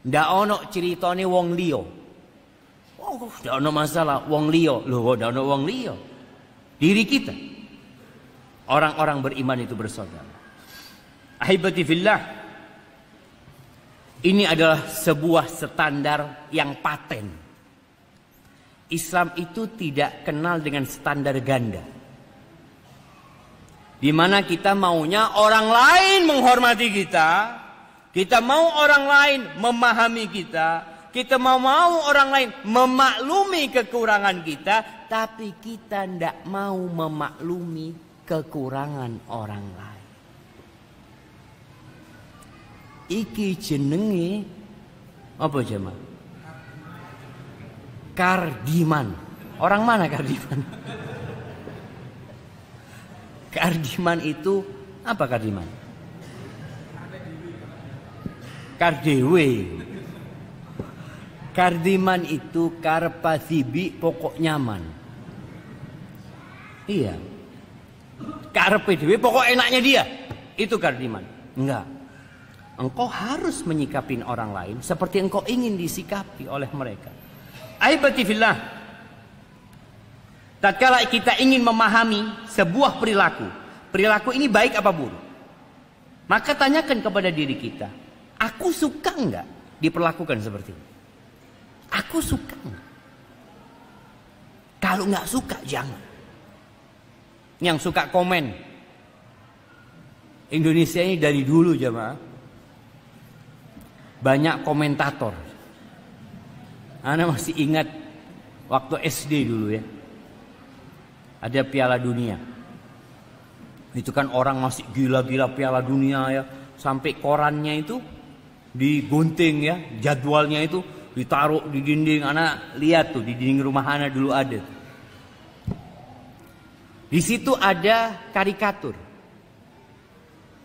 Ndak ono ceritane wong liya. Oh, ndak ono masalah wong liya. Loh, ndak ono wong liya. Diri kita. Orang-orang beriman itu bersaudara. Ahibati fillah. Ini adalah sebuah standar yang paten. Islam itu tidak kenal dengan standar ganda. Di mana kita maunya orang lain menghormati kita, kita mau orang lain memahami kita mau orang lain memaklumi kekurangan kita, tapi kita tidak mau memaklumi kekurangan orang lain. Iki jenenge apa jemaah? Kardiman. Orang mana Kardiman? Kardiman itu apa Kardiman? Kardewe. Kardiman itu karpasibi pokok nyaman. Iya. Karpe dewe pokok enaknya dia. Itu kardiman. Enggak. Engkau harus menyikapin orang lain seperti engkau ingin disikapi oleh mereka. Aibati fillah. Tatkala kita ingin memahami sebuah perilaku, perilaku ini baik apa buruk, maka tanyakan kepada diri kita, aku suka enggak diperlakukan seperti ini? Aku suka enggak? Kalau enggak suka jangan. Yang suka komen, Indonesia ini dari dulu jemaah banyak komentator. Ana masih ingat waktu SD dulu ya. Ada Piala Dunia. Itu kan orang masih gila-gila Piala Dunia ya. Sampai korannya itu digunting ya. Jadwalnya itu ditaruh di dinding. Ana lihat tuh di dinding rumah Ana dulu ada. Di situ ada karikatur.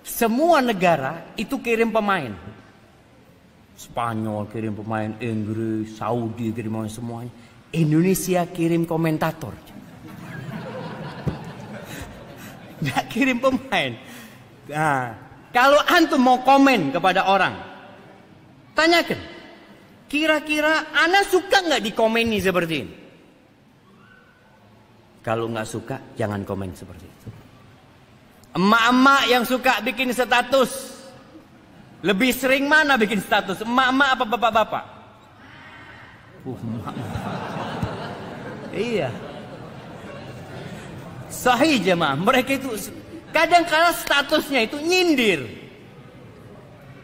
Semua negara itu kirim pemain. Spanyol kirim pemain, Inggris, Saudi kirim pemain, semuanya. Indonesia kirim komentator. Nggak kirim pemain. Nah, kalau antum mau komen kepada orang, tanyakan, kira-kira ana suka nggak dikomeni seperti ini? Kalau nggak suka, jangan komen seperti itu. Emak-emak yang suka bikin status, Lebih sering mana bikin status? Emak-emak apa bapak-bapak? Emak. Iya. Sahih jemaah. Mereka itu kadang-kala statusnya itu nyindir.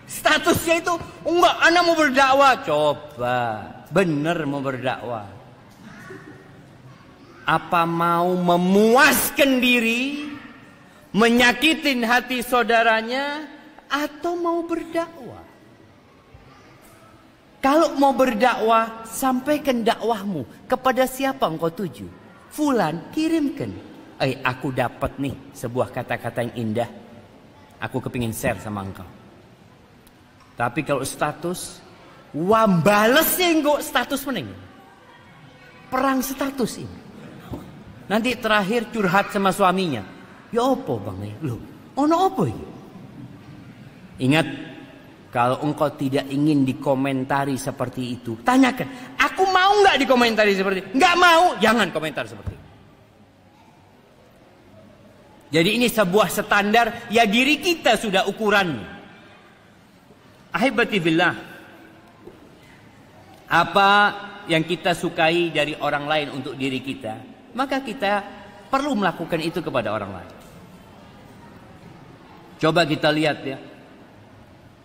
Statusnya itu enggak, anak mau berdakwah. Coba, bener mau berdakwah. Apa mau memuaskan diri, menyakitin hati saudaranya, atau mau berdakwah? Kalau mau berdakwah, sampaikan dakwahmu kepada siapa engkau tuju. Fulan, kirimkan. Aku dapat nih sebuah kata-kata yang indah. Aku kepingin share sama engkau. Tapi kalau status, wambalesnya engkau status mening. Perang status ini. Nanti terakhir curhat sama suaminya. Ya apa bang? Loh, ono apa ya? Ingat, kalau engkau tidak ingin dikomentari seperti itu, tanyakan, aku mau nggak dikomentari seperti itu? Nggak mau, jangan komentar seperti itu. Jadi ini sebuah standar, ya diri kita sudah ukurannya. Ahibati billah, apa yang kita sukai dari orang lain untuk diri kita, maka kita perlu melakukan itu kepada orang lain. Coba kita lihat ya,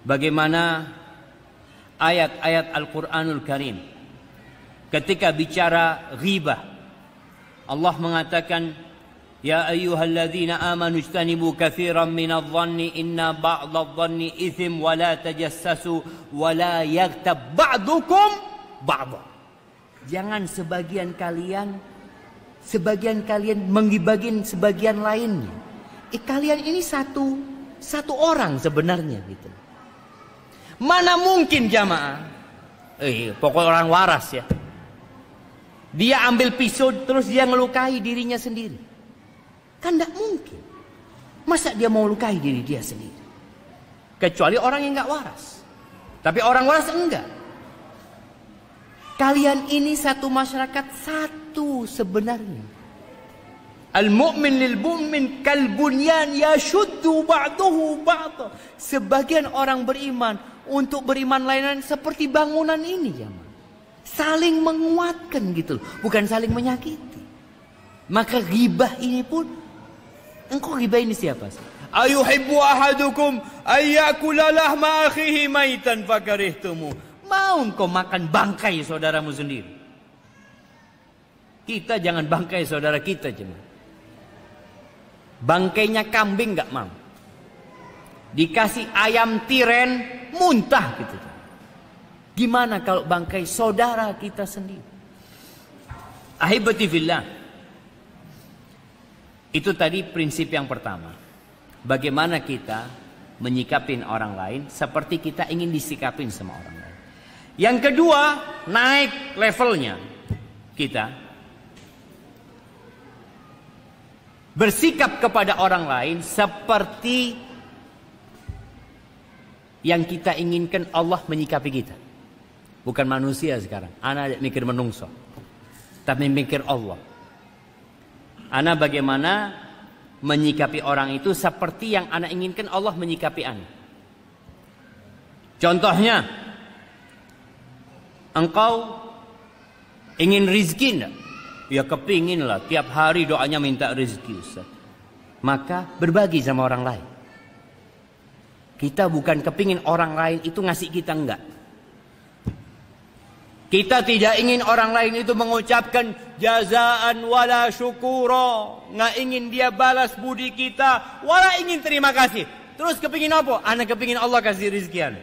bagaimana ayat-ayat Al-Quranul Karim ketika bicara ghibah. Allah mengatakan, ya ayyuhalladzina amanu ijtanibu katsiran minadh-dhanni inna ba'dadh-dhanni itsm wa la tajassasu wa la yaghtab ba'dukum ba'dha. Jangan sebagian kalian menggibagin sebagian lainnya. Kalian ini satu orang sebenarnya gitu. Mana mungkin jamaah? Pokok orang waras ya. Dia ambil pisau terus dia ngelukai dirinya sendiri. Kan tidak mungkin. Masa dia mau lukai diri dia sendiri? Kecuali orang yang nggak waras. Tapi orang waras enggak. Kalian ini satu masyarakat, satu sebenarnya. Al-mu'min lil-mu'min kal-bunyan yashuddu ba'duhu ba'da. Sebagian orang beriman untuk beriman lain seperti bangunan ini ya. Saling menguatkan gitu, bukan saling menyakiti. Maka ghibah ini pun, engkau ghibah ini siapa sih? Ayuhibbu ahadukum ayyakula lahma akhihi maitan fakarihtumu. Mau engkau makan bangkai saudaramu sendiri? Kita jangan bangkai saudara kita jemaah. Bangkainya kambing nggak mau. Dikasih ayam tiren muntah gitu. Gimana kalau bangkai saudara kita sendiri? Ahibati fillah. Itu tadi prinsip yang pertama. Bagaimana kita menyikapin orang lain seperti kita ingin disikapin sama orang lain. Yang kedua, naik levelnya kita. Bersikap kepada orang lain seperti yang kita inginkan Allah menyikapi kita. Bukan manusia sekarang. Anak mikir menungso. Tapi mikir Allah. Anak bagaimana menyikapi orang itu seperti yang anak inginkan Allah menyikapi anak. Contohnya, engkau ingin rizki enggak? Ya kepingin lah, tiap hari doanya minta rezeki Ustaz. Maka berbagi sama orang lain. Kita bukan kepingin orang lain itu ngasih kita, enggak. Kita tidak ingin orang lain itu mengucapkan jazaan wala syukura. Nggak ingin dia balas budi kita, wala ingin terima kasih. Terus kepingin apa? Anak kepingin Allah kasih rizkian.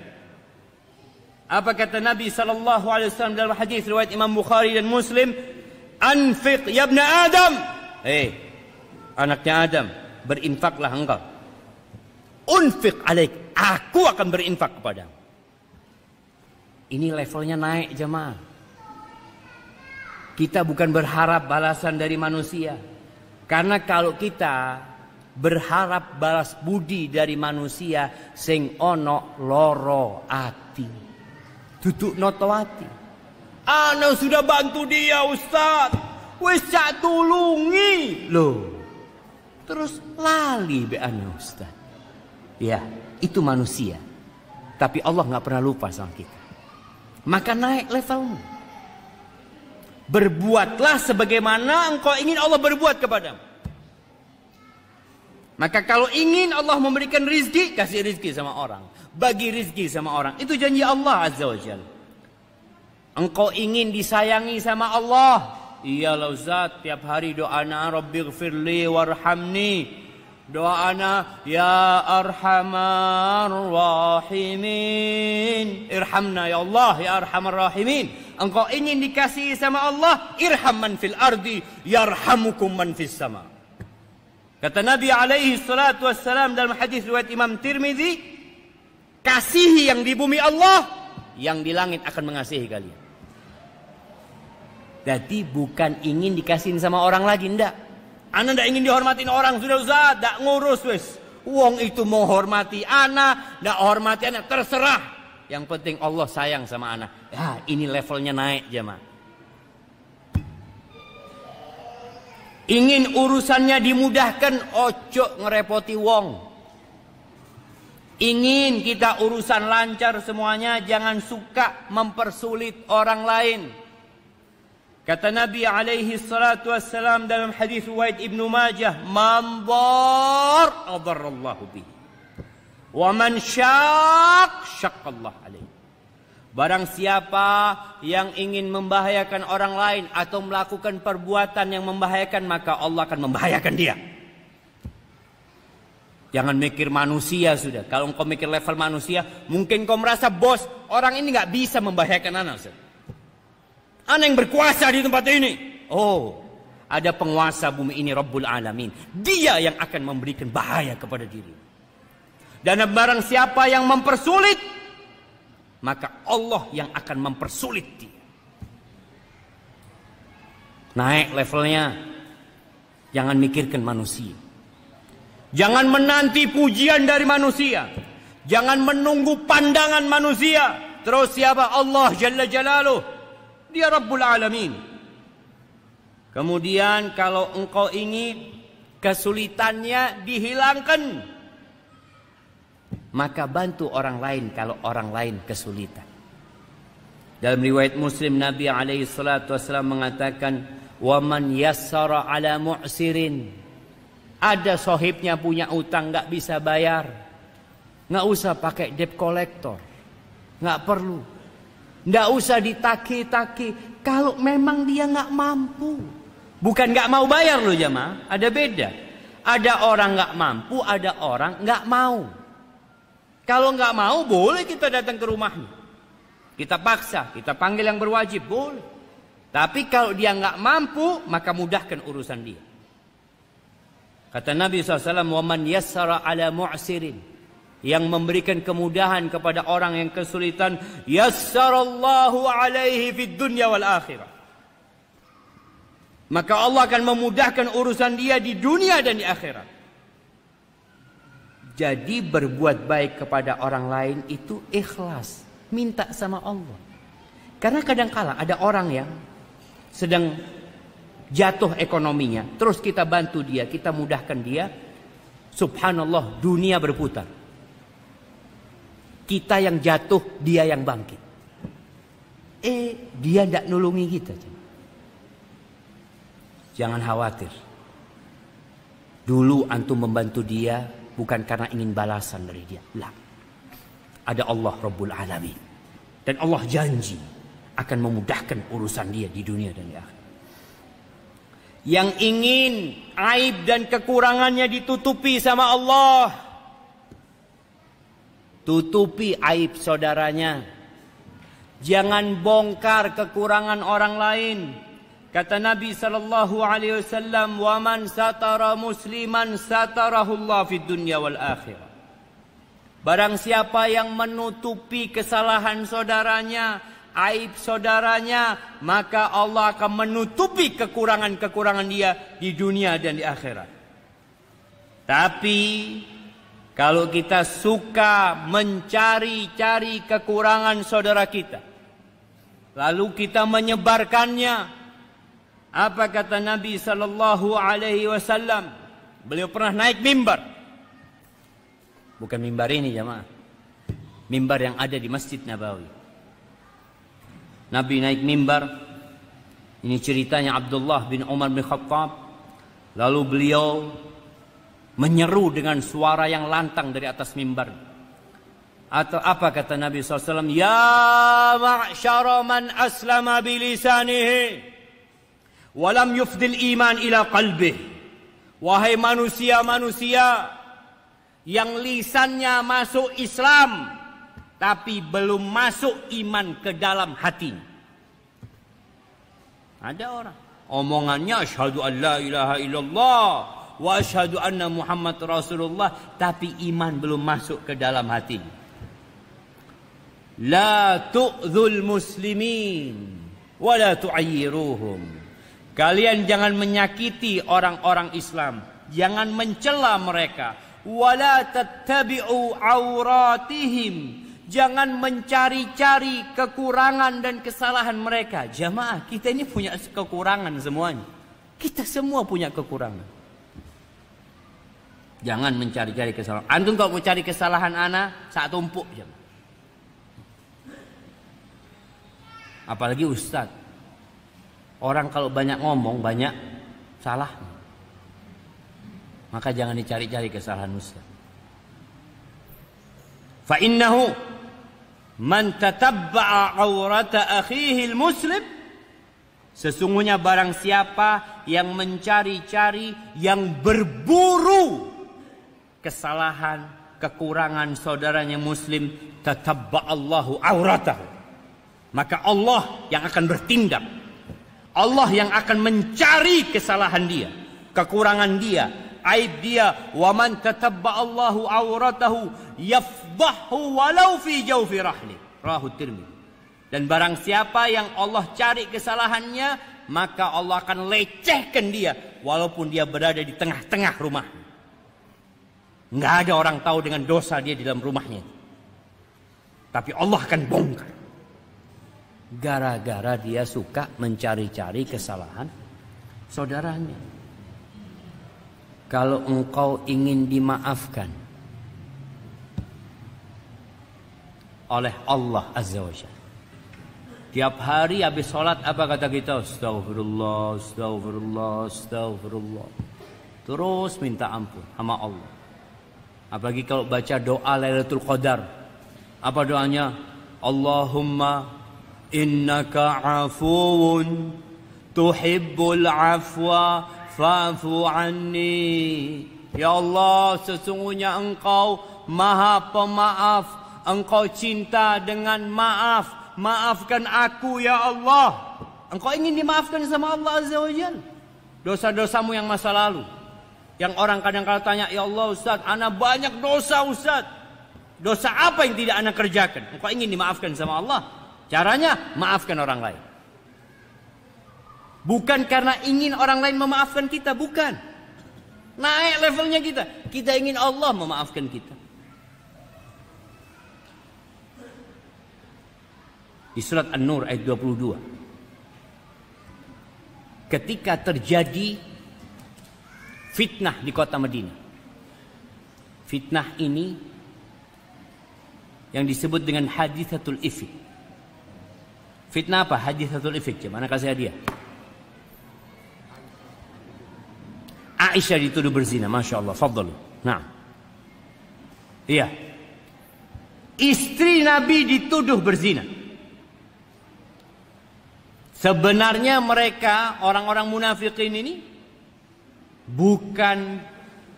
Apa kata Nabi SAW dalam hadis riwayat Imam Bukhari dan Muslim? Anfiq ya ibn Adam. Anaknya Adam, berinfaklah engkau. Unfiq alaik, aku akan berinfak kepadamu. Ini levelnya naik jemaah. Kita bukan berharap balasan dari manusia. Karena kalau kita berharap balas budi dari manusia, sing ono loro ati. Duduk noto ati. Ana sudah bantu dia Ustaz. Wis cak tulungi. Loh. Terus lali be ana Ustaz. Ya, itu manusia. Tapi Allah nggak pernah lupa sama kita. Maka naik levelmu. Berbuatlah sebagaimana engkau ingin Allah berbuat kepadamu. Maka kalau ingin Allah memberikan rizki, kasih rizki sama orang. Bagi rizki sama orang. Itu janji Allah Azza wa Jalla. Engkau ingin disayangi sama Allah. Iyalah Ustaz, tiap hari doana Rabbighfirli warhamni. Doana ya arhamar rahimin. Irhamna ya Allah ya arhamar rahimin. Engkau ingin dikasihi sama Allah, irham man fil ardi yarhamukum man fis sama. Kata Nabi alaihi salatu wassalam dalam hadis riwayat Imam Tirmidzi, kasihi yang di bumi Allah, yang di langit akan mengasihi kalian. Jadi bukan ingin dikasihin sama orang lagi, ndak. Ana ndak ingin dihormatin orang, sudah Ustaz, ndak ngurus wis. Wong itu mau hormati ana, ndak hormati ana, terserah. Yang penting Allah sayang sama ana. Ya, ini levelnya naik jemaah. Ingin urusannya dimudahkan, ojo ngerepoti wong. Ingin kita urusan lancar semuanya, jangan suka mempersulit orang lain. Kata Nabi alaihi salatu wassalam dalam hadis riwayat Ibnu Majah, "Man dar adarallahu bihi, wa man syaqallah alaihi." Barang siapa yang ingin membahayakan orang lain atau melakukan perbuatan yang membahayakan, maka Allah akan membahayakan dia. Jangan mikir manusia sudah. Kalau engkau mikir level manusia, mungkin kau merasa bos, orang ini nggak bisa membahayakan anak. Anak yang berkuasa di tempat ini. Oh, ada penguasa bumi ini, Rabbul Alamin. Dia yang akan memberikan bahaya kepada diri. Dan barang siapa yang mempersulit, maka Allah yang akan mempersulit dia. Naik levelnya. Jangan mikirkan manusia. Jangan menanti pujian dari manusia. Jangan menunggu pandangan manusia. Terus siapa? Allah Jalla Jalaluh. Dia Rabbul Alamin. Kemudian kalau engkau ingin kesulitannya dihilangkan, maka bantu orang lain kalau orang lain kesulitan. Dalam riwayat Muslim, Nabi alaihi salatu wasallam mengatakan, "Wa man yassara ala mu'sirin." Ada sohibnya punya utang nggak bisa bayar, nggak usah pakai debt collector, nggak perlu, nggak usah ditaki-taki. Kalau memang dia nggak mampu, bukan nggak mau bayar loh jemaah, ada beda. Ada orang nggak mampu, ada orang nggak mau. Kalau nggak mau, boleh kita datang ke rumahnya. Kita paksa, kita panggil yang berwajib, boleh. Tapi kalau dia nggak mampu, maka mudahkan urusan dia. Kata Nabi SAW, "Waman yassara ala mu'sirin." Yang memberikan kemudahan kepada orang yang kesulitan, yassarallahu alaihi fid dunya wal akhirah. Maka Allah akan memudahkan urusan dia di dunia dan di akhirat. Jadi berbuat baik kepada orang lain itu ikhlas, minta sama Allah. Karena kadang-kala ada orang yang sedang jatuh ekonominya, terus kita bantu dia, kita mudahkan dia. Subhanallah, dunia berputar. Kita yang jatuh, dia yang bangkit. Dia tidak nulungi kita. Jangan khawatir. Dulu antum membantu dia bukan karena ingin balasan dari dia. Lah. Ada Allah Rabbul Alamin. Dan Allah janji akan memudahkan urusan dia di dunia dan di akhirat. Yang ingin aib dan kekurangannya ditutupi sama Allah, tutupi aib saudaranya. Jangan bongkar kekurangan orang lain. Kata Nabi SAW, "Wa man satara musliman satarahullah fid dunya wal akhirah." Barang siapa yang menutupi kesalahan saudaranya, aib saudaranya, maka Allah akan menutupi kekurangan-kekurangan dia di dunia dan di akhirat. Tapi kalau kita suka mencari-cari kekurangan saudara kita, lalu kita menyebarkannya, apa kata Nabi sallallahu alaihi wasallam? Beliau pernah naik mimbar. Bukan mimbar ini jemaah. Mimbar yang ada di Masjid Nabawi. Nabi naik mimbar. Ini ceritanya Abdullah bin Umar bin Khattab. Lalu beliau menyeru dengan suara yang lantang dari atas mimbar. Atau apa kata Nabi SAW? Ya ma'syara man aslama bilisanihi walam yufdil iman ila qalbih. Wahai manusia-manusia yang lisannya masuk Islam tapi belum masuk iman ke dalam hatinya. Ada orang omongannya asyhadu an la ilaha illallah wa asyhadu anna Muhammad Rasulullah, tapi iman belum masuk ke dalam hatinya. La tu'dzul muslimin wa la tu'ayyiruhum. Kalian jangan menyakiti orang-orang Islam, jangan mencela mereka. Wa la tattabi'u auratihim. Jangan mencari-cari kekurangan dan kesalahan mereka. Jamaah, kita ini punya kekurangan semuanya. Kita semua punya kekurangan. Jangan mencari-cari kesalahan. Antum kalau mau cari kesalahan ana, saat tumpuk jamaah. Apalagi ustaz. Orang kalau banyak ngomong, banyak salah. Maka jangan dicari-cari kesalahan ustaz. Fa innahu man tatabba'a aurata akhihi al-muslim, sesungguhnya barang siapa yang mencari-cari, yang berburu kesalahan, kekurangan saudaranya muslim, tatabba'allahu auratahu, maka Allah yang akan bertindak. Allah yang akan mencari kesalahan dia, kekurangan dia, aib dia. Wa man tatabba'allahu auratahu yafdahu walau fi jawfi rahli. Rahu Tirmidzi. Dan barang siapa yang Allah cari kesalahannya, maka Allah akan lecehkan dia walaupun dia berada di tengah-tengah rumah. Nggak ada orang tahu dengan dosa dia di dalam rumahnya, tapi Allah akan bongkar. Gara-gara dia suka mencari-cari kesalahan saudaranya. Kalau engkau ingin dimaafkan oleh Allah Azza wa Jalla, tiap hari habis sholat apa kata kita? Astaghfirullah, astaghfirullah, astaghfirullah. Terus minta ampun sama Allah. Apalagi kalau baca doa Lailatul Qadar. Apa doanya? Allahumma innaka afuwun tuhibbul afwa fa'fu anni. Ya Allah, sesungguhnya engkau maha pemaaf, engkau cinta dengan maaf, maafkan aku ya Allah. Engkau ingin dimaafkan sama Allah Azza wa Jalla dosa-dosamu yang masa lalu. Yang orang kadang-kadang tanya, ya Allah Ustaz, ana banyak dosa Ustaz. Dosa apa yang tidak ana kerjakan? Engkau ingin dimaafkan sama Allah. Caranya maafkan orang lain. Bukan karena ingin orang lain memaafkan kita, bukan. Naik levelnya kita. Kita ingin Allah memaafkan kita. Di surat An-Nur ayat 22. Ketika terjadi fitnah di kota Madinah. Fitnah ini yang disebut dengan hadithatul ifk. Fitnah apa? Hadithatul ifk. Mana kasih hadiah? Aisyah dituduh berzina. Masya Allah. Faddalu. Nah. Iya. Istri Nabi dituduh berzina. Sebenarnya mereka, orang-orang munafikin ini, bukan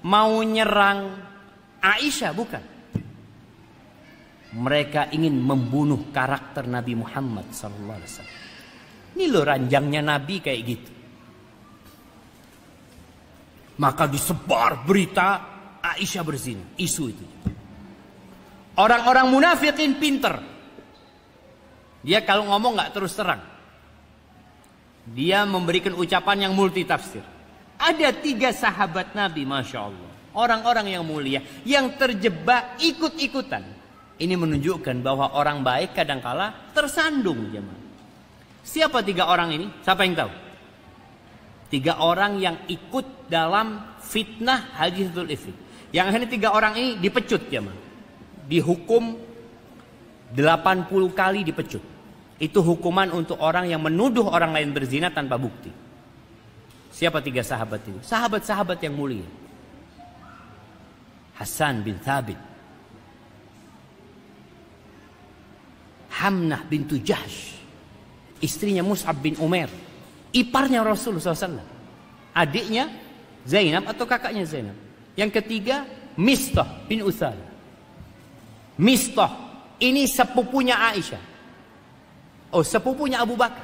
mau nyerang Aisyah, bukan. Mereka ingin membunuh karakter Nabi Muhammad SAW. Ini loh ranjangnya Nabi kayak gitu. Maka disebar berita Aisyah berzina, isu itu. Orang-orang munafikin pinter. Dia kalau ngomong nggak terus terang. Dia memberikan ucapan yang multi tafsir. Ada 3 sahabat Nabi, Masya Allah, orang-orang yang mulia, yang terjebak ikut-ikutan. Ini menunjukkan bahwa orang baik kadangkala tersandung. Jemaah. Siapa 3 orang ini? Siapa yang tahu? 3 orang yang ikut dalam fitnah hadithatul ifk. Yang ini 3 orang ini dipecut, jemaah. Dihukum 80 kali dipecut. Itu hukuman untuk orang yang menuduh orang lain berzina tanpa bukti. Siapa 3 sahabat itu? Sahabat-sahabat yang mulia. Hasan bin Thabit, Hamnah bintu Jahsh, istrinya Mus'ab bin Umair, iparnya Rasulullah SAW, adiknya Zainab atau kakaknya Zainab. Yang ketiga Mistah bin Uthal. Mistah ini sepupunya Aisyah. Oh, sepupunya Abu Bakar.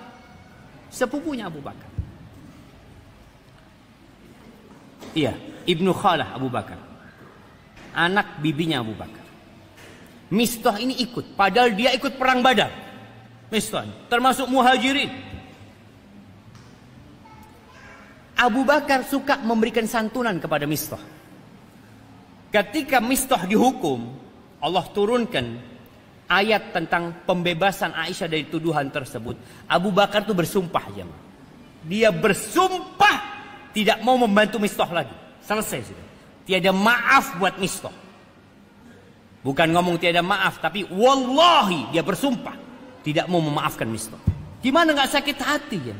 Sepupunya Abu Bakar. Iya, Ibnu Khalah Abu Bakar. Anak bibinya Abu Bakar. Mistah ini ikut, padahal dia ikut perang Badar. Mistah termasuk muhajirin. Abu Bakar suka memberikan santunan kepada Mistah. Ketika Mistah dihukum, Allah turunkan ayat tentang pembebasan Aisyah dari tuduhan tersebut. Abu Bakar itu bersumpah, jemaah. Dia bersumpah tidak mau membantu Mistah lagi. Selesai sudah. Tiada maaf buat Mistah. Bukan ngomong tiada maaf, tapi wallahi dia bersumpah tidak mau memaafkan Mistah. Gimana nggak sakit hati ya?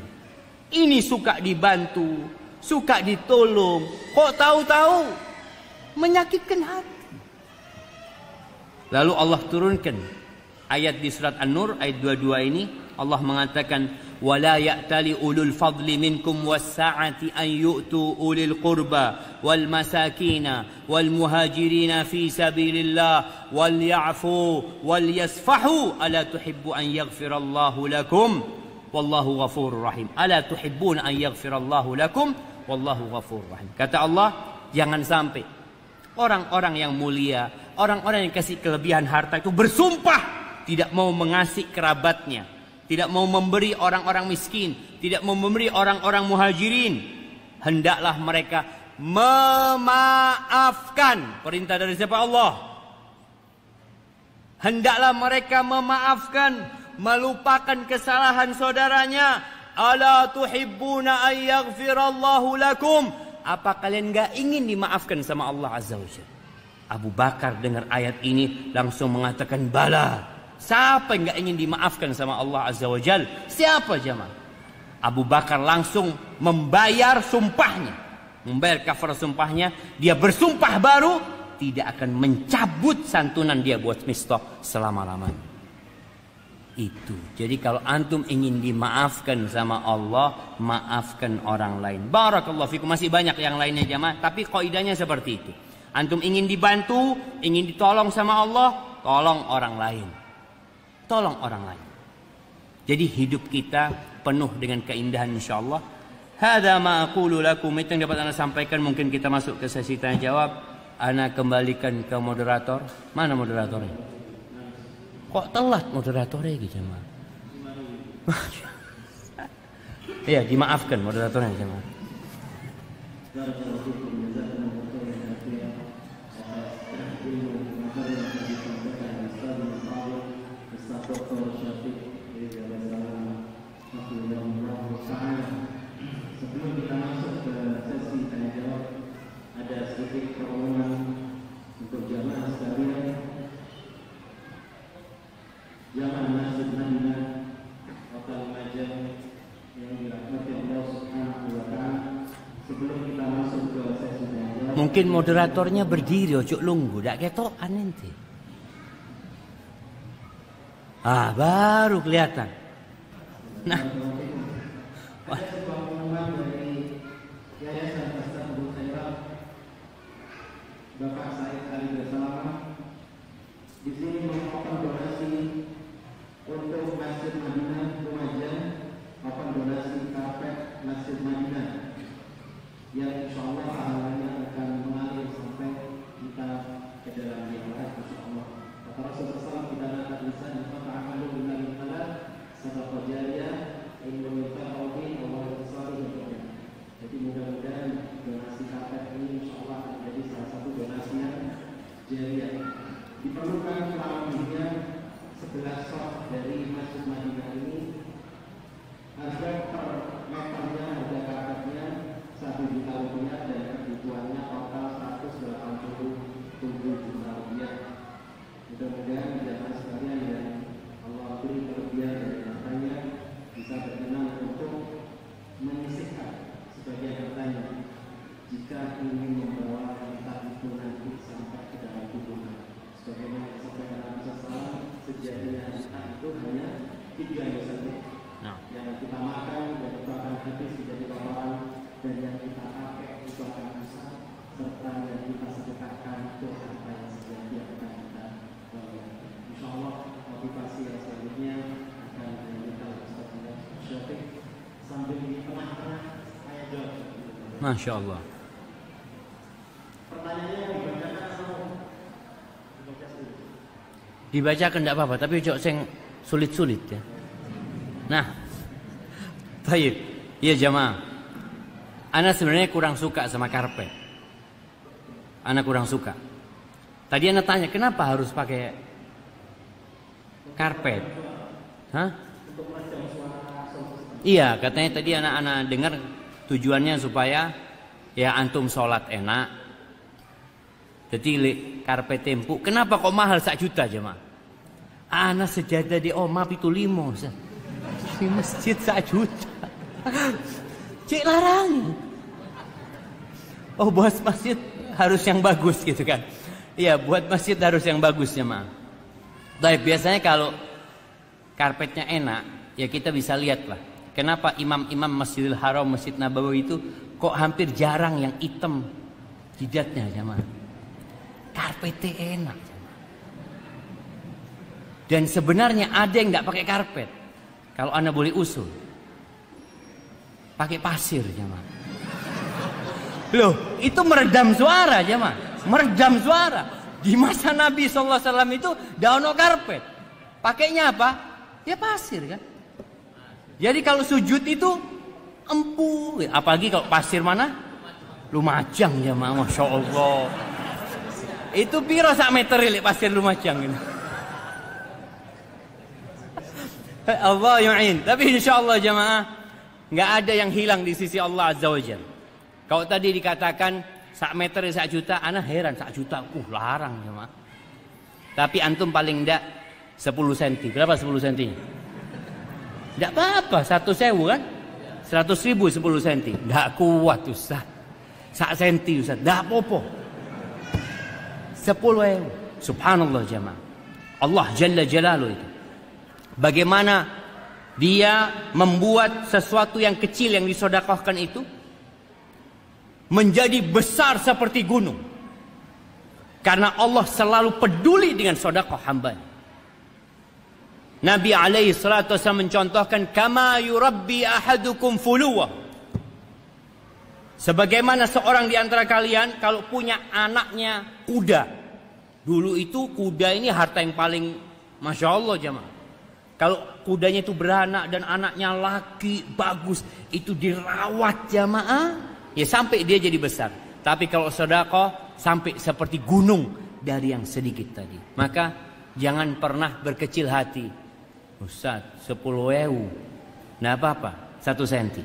Ini suka dibantu, suka ditolong, kok tahu-tahu menyakitkan hati. Lalu Allah turunkan ayat di surat An-Nur ayat 22 ini. Allah mengatakan wala ya'tali ulul fadli minkum was-sa'ati an yu'tu ulil qurba wal masakina wal muhajirina fi sabilillah wal ya'fu wal yasfahu ala tuhibbu an yaghfirallahu lakum wallahu ghafurur rahim. Ala tuhibbuna an yaghfirallahu lakum wallahu ghafurur rahim. Kata Allah, jangan sampai orang-orang yang mulia, orang-orang yang kasih kelebihan harta itu bersumpah tidak mau mengasihi kerabatnya, tidak mau memberi orang-orang miskin, tidak mau memberi orang-orang muhajirin. Hendaklah mereka memaafkan. Perintah dari siapa? Allah. Hendaklah mereka memaafkan, melupakan kesalahan saudaranya. Ala tuhibbuna an yaghfirallahu lakum. Apa kalian gak ingin dimaafkan sama Allah Azza wa Jalla? Abu Bakar dengar ayat ini langsung mengatakan bala. Siapa yang gak ingin dimaafkan sama Allah Azza wa Jal? Siapa jemaah? Abu Bakar langsung membayar sumpahnya. Membayar kafar sumpahnya. Dia bersumpah baru tidak akan mencabut santunan dia buat Mistah selama-lamanya. Itu. Jadi kalau antum ingin dimaafkan sama Allah, maafkan orang lain. Barakallahu fikum. Masih banyak yang lainnya jemaah, tapi kaidahnya seperti itu. Antum ingin dibantu, ingin ditolong sama Allah, tolong orang lain. Tolong orang lain. Jadi hidup kita penuh dengan keindahan insyaallah. Hadza ma aqulu lakum. Itu yang dapat Anda sampaikan. Mungkin kita masuk ke sesi tanya jawab. Ana kembalikan ke moderator. Mana moderatornya? Kok telat moderatornya gitu jemaah? Iya, dimaafkan moderatornya jemaah. Sebelum kita masuk ke sesi tanya jawab, ada sedikit pengumuman untuk jamaah sekalian. Jamaah Masjid Madinah Kota Lumajang yang dirahmati Allah Subhanahu wa Ta'ala. Sebelum kita masuk ke sesi tanya jawab, mungkin moderatornya berdiri, ojo lunggu, dak ketokan nanti. Baru kelihatan. Nah, ada sebuah pengumuman dari Yayasan Tasawuf Khairat Bapak Said Ali Bersalama. Di sini memohon donasi untuk Masjid Madinah Lumajang, mohon donasi karpet Masjid Madinah yang insyaallah pahalanya akan mengalir sampai kita ke dalam jannah insyaallah. Kata Rasulullah SAW, kita akan bisa mendapat amalan billahi taala sedekah jariyah biar dari hartanya bisa berkenan untuk menyisihkan sebagian hartanya jika ingin membawa harta itu nanti sampai ke dalam tubuhnya. Sebagaimana disampaikan Nabi SAW, sejatinya harta itu hanya 3 misalnya. Yang kita makan dan itu akan habis menjadi paparan, dan yang kita pakai itu akan rusak, serta yang kita sedekahkan itu harta yang sejati akan kita bawa. Insyaallah motivasi yang selanjutnya akan kita Ustaz Syafiq sambil di tengah-tengah ayat jawab. Masya Allah. Pertanyaannya dibacakan atau Dibacakan tidak apa-apa, tapi ojo sing sulit-sulit ya. Nah, baik, iya jamaah. Ana sebenarnya kurang suka sama karpet. Ana kurang suka. Tadi ana tanya kenapa harus pakai karpet? Hah? Iya, katanya tadi anak-anak dengar tujuannya supaya ya antum sholat enak. Jadi karpet tempuk. Kenapa kok mahal 1 juta jemaah? Ana sejadah di omah itu 5. Di masjid 1 juta. Cik larang. Oh, buat masjid harus yang bagus gitu kan? Iya, buat masjid harus yang bagus jemaah. Tapi biasanya kalau karpetnya enak, ya kita bisa lihat lah. Kenapa imam-imam Masjidil Haram, Masjid Nabawi itu kok hampir jarang yang hitam jidatnya jemaah? Karpetnya enak. Dan sebenarnya ada yang nggak pakai karpet. Kalau Anda boleh usul, pakai pasir jemaah. Loh, itu meredam suara jemaah, meredam suara. Di masa Nabi SAW itu daun karpet. Pakainya apa? Ya pasir kan. Jadi kalau sujud itu empuk. Apalagi kalau pasir mana? Lumajang jemaah, masya Allah. Itu piro sak meter lek pasir Lumajang ini. Allah yu'in. Tapi insyaallah jemaah enggak ada yang hilang di sisi Allah Azza wa Jalla. Kalau tadi dikatakan sak meter 1 juta, ana heran 1 juta. Larang jemaah. Tapi antum paling enggak 10 cm. Berapa 10 cm? Enggak apa-apa, 100.000 kan? 100.000 10 cm. Enggak kuat Ustaz. Sak senti Ustaz, enggak apa-apa. 10.000. Subhanallah jemaah. Allah Jalla Jalaluhu itu. Bagaimana dia membuat sesuatu yang kecil yang disedekahkan itu menjadi besar seperti gunung. Karena Allah selalu peduli dengan sedekah hamba. Nabi alaihi salatu wasallam mencontohkan kama yurabbi ahadukum fuluwa. Sebagaimana seorang di antara kalian kalau punya anaknya kuda. Dulu itu kuda ini harta yang paling Masya Allah jemaah. Kalau kudanya itu beranak dan anaknya laki bagus, itu dirawat jamaah, ya sampai dia jadi besar. Tapi kalau sedekah sampai seperti gunung dari yang sedikit tadi. Maka jangan pernah berkecil hati. Ustaz, 10.000. Nah apa-apa, 1 senti.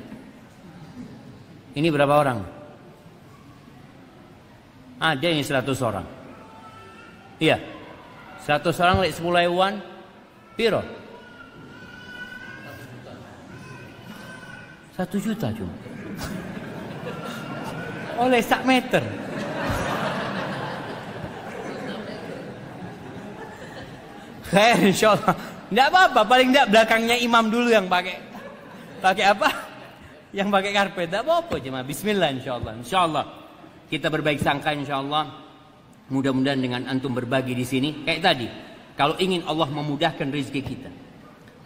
Ini berapa orang? Ada yang 100 orang. Iya, 100 orang lek 10.000-an, piro? 1 juta cuma. Oleh sak meter. Insyaallah. Enggak apa-apa, paling enggak belakangnya imam dulu yang pakai apa? Yang pakai karpet. Enggak apa-apa cuma bismillah insyaallah. Insyaallah kita berbaik sangka insyaallah. Mudah-mudahan dengan antum berbagi di sini kayak tadi. Kalau ingin Allah memudahkan rezeki kita.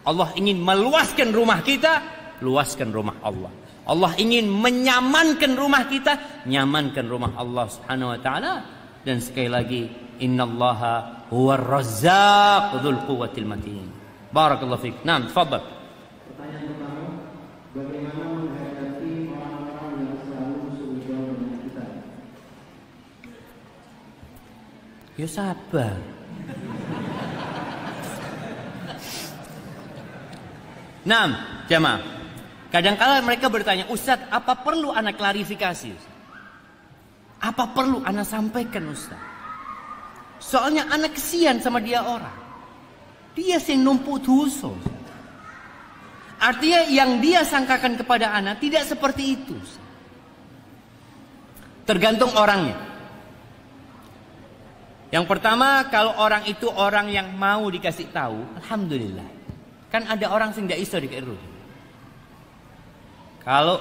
Allah ingin meluaskan rumah kita, luaskan rumah Allah. Allah ingin menyamankan rumah kita, nyamankan rumah Allah Subhanahu wa taala. Dan sekali lagi, innallaha huwar razzaq dzul quwwatil matin. Barakallahu fiik. Naam, tafadhal. Pertanyaan pertama, bagaimana menghadapi orang-orang yang selalu suudzon dengan kita? Ya sabar. Naam, jamaah. Kadang-kala mereka bertanya, Ustaz, apa perlu anak klarifikasi? Ustaz? Apa perlu anak sampaikan, Ustaz? Soalnya anak kesian sama dia orang. Dia sing numpuk dosa. Artinya yang dia sangkakan kepada ana tidak seperti itu. Tergantung orangnya. Yang pertama, kalau orang itu orang yang mau dikasih tahu, alhamdulillah. Kan ada orang yang tidak iso dikasih. Kalau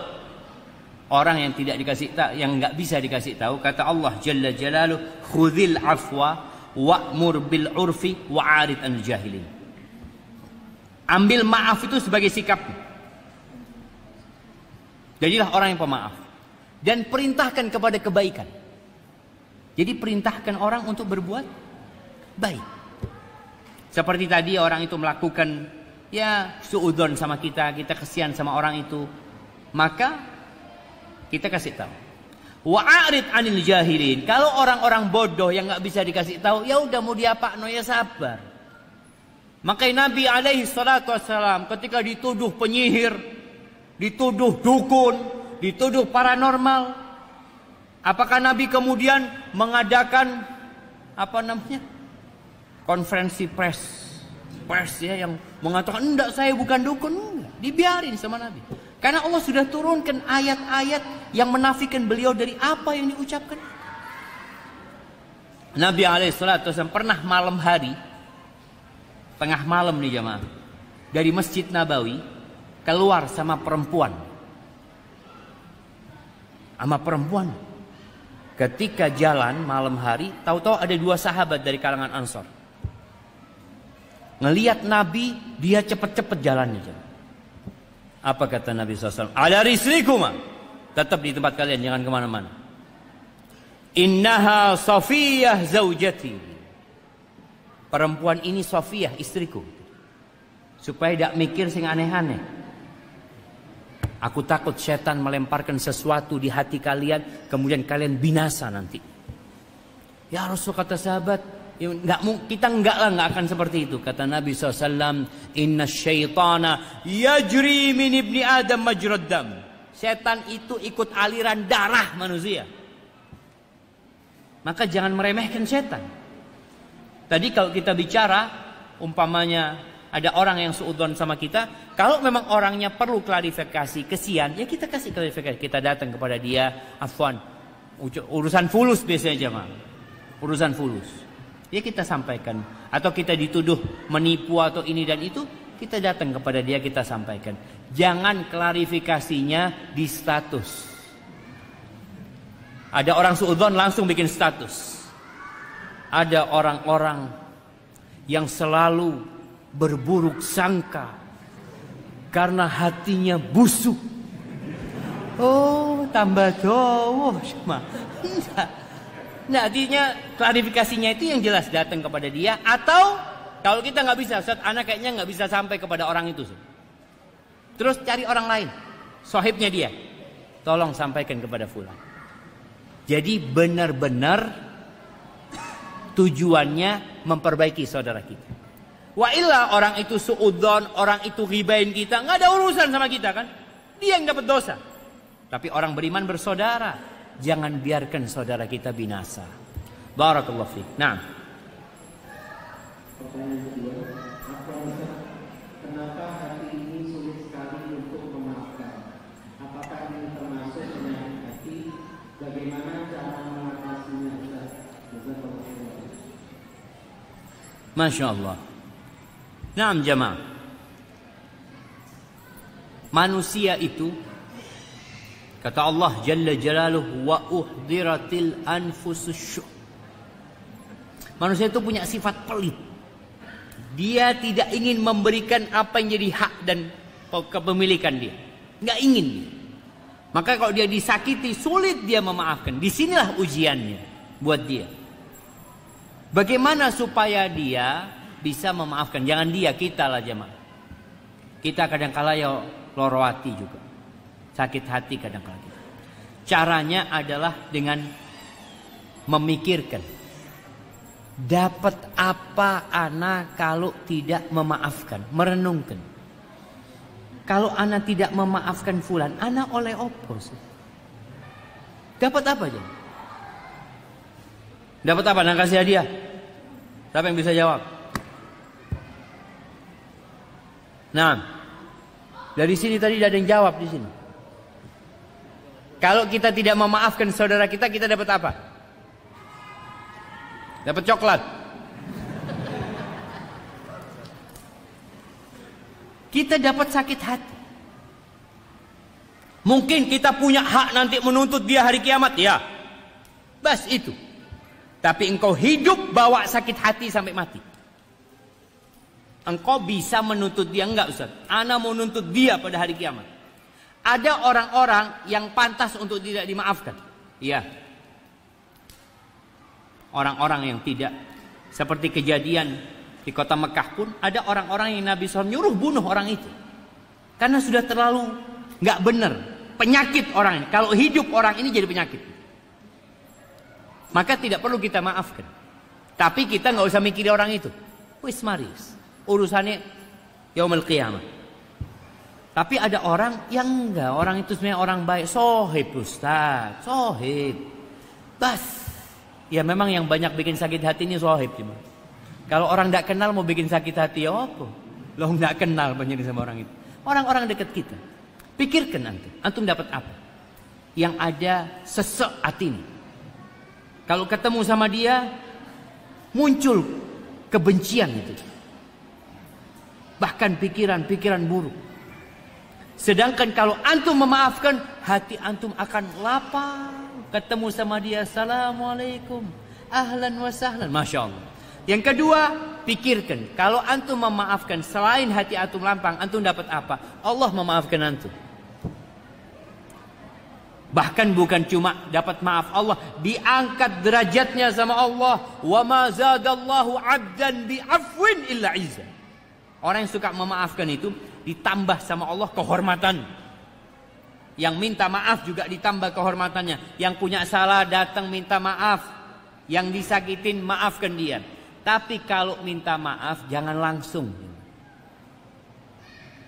orang yang tidak dikasih tahu, yang nggak bisa dikasih tahu, kata Allah Jalla Jalaluhu, "Khudzil afwa wa'mur bil urfi wa'arid anil jahilin." Ambil maaf itu sebagai sikap. Jadilah orang yang pemaaf dan perintahkan kepada kebaikan. Jadi perintahkan orang untuk berbuat baik. Seperti tadi orang itu melakukan ya suudzon sama kita, kita kesian sama orang itu, maka kita kasih tahu. Wa'arid anil jahilin. Kalau orang-orang bodoh yang nggak bisa dikasih tahu, ya udah mau diapakno ya sabar. Makanya Nabi alaihi salatu wassalam ketika dituduh penyihir, dituduh dukun, dituduh paranormal, apakah Nabi kemudian mengadakan konferensi pers ya yang mengatakan enggak, saya bukan dukun? Enggak, dibiarin sama Nabi. Karena Allah sudah turunkan ayat-ayat yang menafikan beliau dari apa yang diucapkan. Nabi alaihissalatu wasallam pernah malam hari, tengah malam nih jamaah, dari Masjid Nabawi keluar sama perempuan. Ketika jalan malam hari, tahu-tahu ada 2 sahabat dari kalangan Ansor. Ngelihat Nabi, dia cepet-cepet jalannya. Apa kata Nabi SAW? Ala rislikuma. Tetap di tempat kalian, jangan kemana-mana. Innaha Safiyah zaujati. Perempuan ini Safiyah, istriku. Supaya tidak mikir sing aneh-aneh. Aku takut setan melemparkan sesuatu di hati kalian, kemudian kalian binasa nanti. Ya Rasul, kata sahabat, ya, kita nggak akan seperti itu. Kata Nabi SAW, Inna syaitana yajri min ibni Adam majrad dam. Setan itu ikut aliran darah manusia. Maka jangan meremehkan setan. Tadi kalau kita bicara, umpamanya ada orang yang suudzon sama kita, kalau memang orangnya perlu klarifikasi, kesian, ya kita kasih klarifikasi. Kita datang kepada dia, afwan, urusan fulus biasanya jemaah. Urusan fulus. Ya kita sampaikan. Atau kita dituduh menipu atau ini dan itu, kita datang kepada dia, kita sampaikan. Jangan klarifikasinya di status. Ada orang suudzon langsung bikin status. Ada orang-orang yang selalu berburuk sangka karena hatinya busuk. Oh, tambah jauh sama. Nah, artinya klarifikasinya itu yang jelas datang kepada dia. Atau kalau kita nggak bisa, Ustaz, anak kayaknya nggak bisa sampai kepada orang itu. Terus cari orang lain, sohibnya dia, tolong sampaikan kepada fulan. Jadi benar-benar tujuannya memperbaiki saudara kita. Wa illa orang itu suudzon, orang itu ghibain kita, nggak ada urusan sama kita kan? Dia yang dapat dosa. Tapi orang beriman bersaudara, jangan biarkan saudara kita binasa. Barakallahu fiik. Nah. Pertanyaan kedua, kenapa hati ini sulit sekali untuk memaafkan? Apakah ini termasuk penyakit hati? Bagaimana cara mengatasinya, Ustaz? Masya Allah. Naam jamaah. Manusia itu, kata Allah Jalla Jalaluhu, wa uhdiratil anfusus syuh. Manusia itu punya sifat pelit. Dia tidak ingin memberikan apa yang jadi hak dan kepemilikan dia. Nggak ingin. Maka kalau dia disakiti, sulit dia memaafkan. Disinilah ujiannya buat dia. Bagaimana supaya dia bisa memaafkan? Jangan dia, kita lah jemaah. Kita kadang-kala ya loro hati juga. Sakit hati kadang-kala. Caranya adalah dengan memikirkan. Dapat apa ana kalau tidak memaafkan? Merenungkan. Kalau ana tidak memaafkan fulan, ana oleh opo sih? Dapat apa aja? Dapat apa? Nak kasih hadiah? Siapa yang bisa jawab? Nah, Dari sini tadi tidak ada yang jawab di sini. Kalau kita tidak memaafkan saudara kita, kita dapat apa? Dapat coklat. Kita dapat sakit hati. Mungkin kita punya hak nanti menuntut dia hari kiamat, ya. Bas itu. Tapi engkau hidup bawa sakit hati sampai mati. Engkau bisa menuntut dia, enggak Ustaz? Ana mau nuntut dia pada hari kiamat. Ada orang-orang yang pantas untuk tidak dimaafkan. Iya. Orang-orang yang tidak. Seperti kejadian di kota Mekah pun ada orang-orang yang Nabi SAW nyuruh bunuh orang itu. Karena sudah terlalu nggak benar. Penyakit orang ini. Kalau hidup orang ini jadi penyakit. Maka tidak perlu kita maafkan. Tapi kita nggak usah mikirin orang itu. Wis maris. Urusannya yaumul qiyamah. Tapi ada orang yang enggak. Orang itu sebenarnya orang baik. Sohib Ustaz. Sohib. Bas. Ya memang yang banyak bikin sakit hati ini sohib. Cuma. Kalau orang tidak kenal mau bikin sakit hati ya apa? Lo tidak kenal banyak sama orang itu. Orang-orang dekat kita. Pikirkan antum. Antum dapat apa? Yang ada sesek hati ini. Kalau ketemu sama dia muncul kebencian itu. Bahkan pikiran-pikiran buruk. Sedangkan kalau antum memaafkan, hati antum akan lapang. Ketemu sama dia, assalamualaikum, ahlan wa sahlan, masya Allah. Yang kedua, pikirkan, kalau antum memaafkan selain hati antum lapang, antum dapat apa? Allah memaafkan antum. Bahkan bukan cuma dapat maaf Allah, diangkat derajatnya sama Allah. Wa ma zadallahu 'abdan bi afwin illa 'izza. Orang yang suka memaafkan itu ditambah sama Allah kehormatan. Yang minta maaf juga ditambah kehormatannya. Yang punya salah datang minta maaf. Yang disakitin maafkan dia. Tapi kalau minta maaf jangan langsung.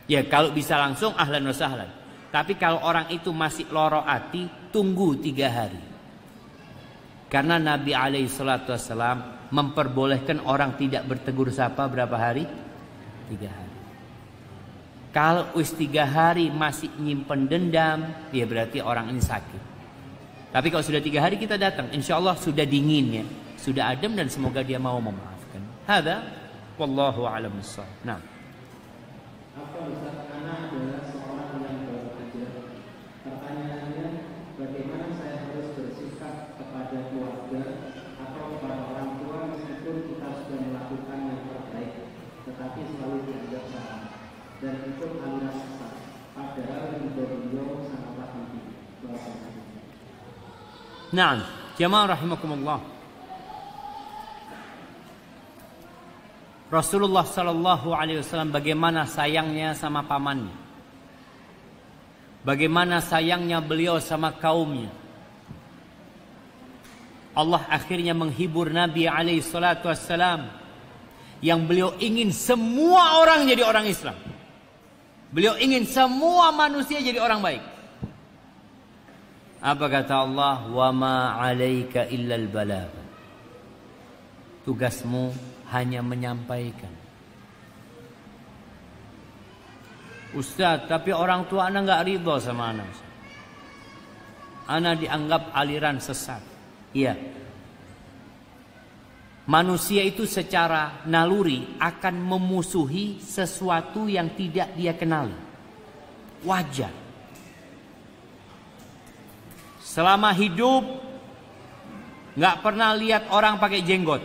Ya kalau bisa langsung ahlan wa sahlan. Tapi kalau orang itu masih loro hati, tunggu 3 hari. Karena Nabi SAW memperbolehkan orang tidak bertegur sapa berapa hari? 3 hari. Kalau wis 3 hari masih nyimpen dendam, ya berarti orang ini sakit. Tapi kalau sudah 3 hari kita datang, insya Allah sudah dingin ya, sudah adem dan semoga dia mau memaafkan. Hada, wallahu a'lam bissawab. Nah. Apa Ustaz, anak adalah seorang yang baru ajar. Pertanyaannya, bagaimana saya harus bersikap kepada keluarga atau kepada orang tua meskipun kita sudah melakukan yang terbaik, tetapi selalu dianggap salah dan ikut aliran sesat. Padahal beliau sangatlah penting. Naam, jamaah rahimakumullah. Rasulullah sallallahu alaihi wasallam bagaimana sayangnya sama pamannya. Bagaimana sayangnya beliau sama kaumnya. Allah akhirnya menghibur Nabi alaihi salatu wassalam yang beliau ingin semua orang jadi orang Islam. Beliau ingin semua manusia jadi orang baik. Apa kata Allah? Wa ma 'alaika illal balagh. Tugasmu hanya menyampaikan. Ustaz, tapi orang tua anak enggak ridho sama anak. Anak dianggap aliran sesat. Iya. Manusia itu secara naluri akan memusuhi sesuatu yang tidak dia kenali. Wajar. Selama hidup nggak pernah lihat orang pakai jenggot.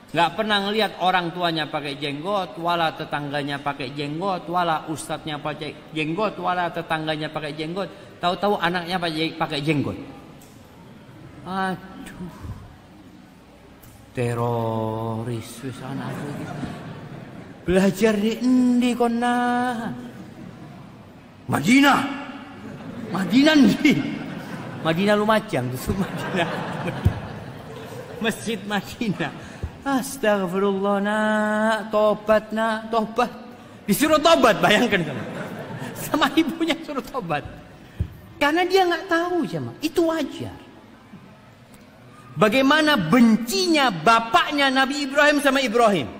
Nggak pernah ngelihat orang tuanya pakai jenggot, wala tetangganya pakai jenggot, wala ustadznya pakai jenggot, wala tetangganya pakai jenggot. Tahu-tahu anaknya pakai jenggot. Aduh, teroris wis anakku. Belajar di endi kona? Madinah nih. Madinah Lumajang itu Madinah. Masjid Madinah. Astagfirullah nak, tobat. Disuruh tobat, bayangkan kamu. Sama ibunya suruh tobat. Karena dia nggak tahu jemaah, itu wajar. Bagaimana bencinya bapaknya Nabi Ibrahim sama Ibrahim.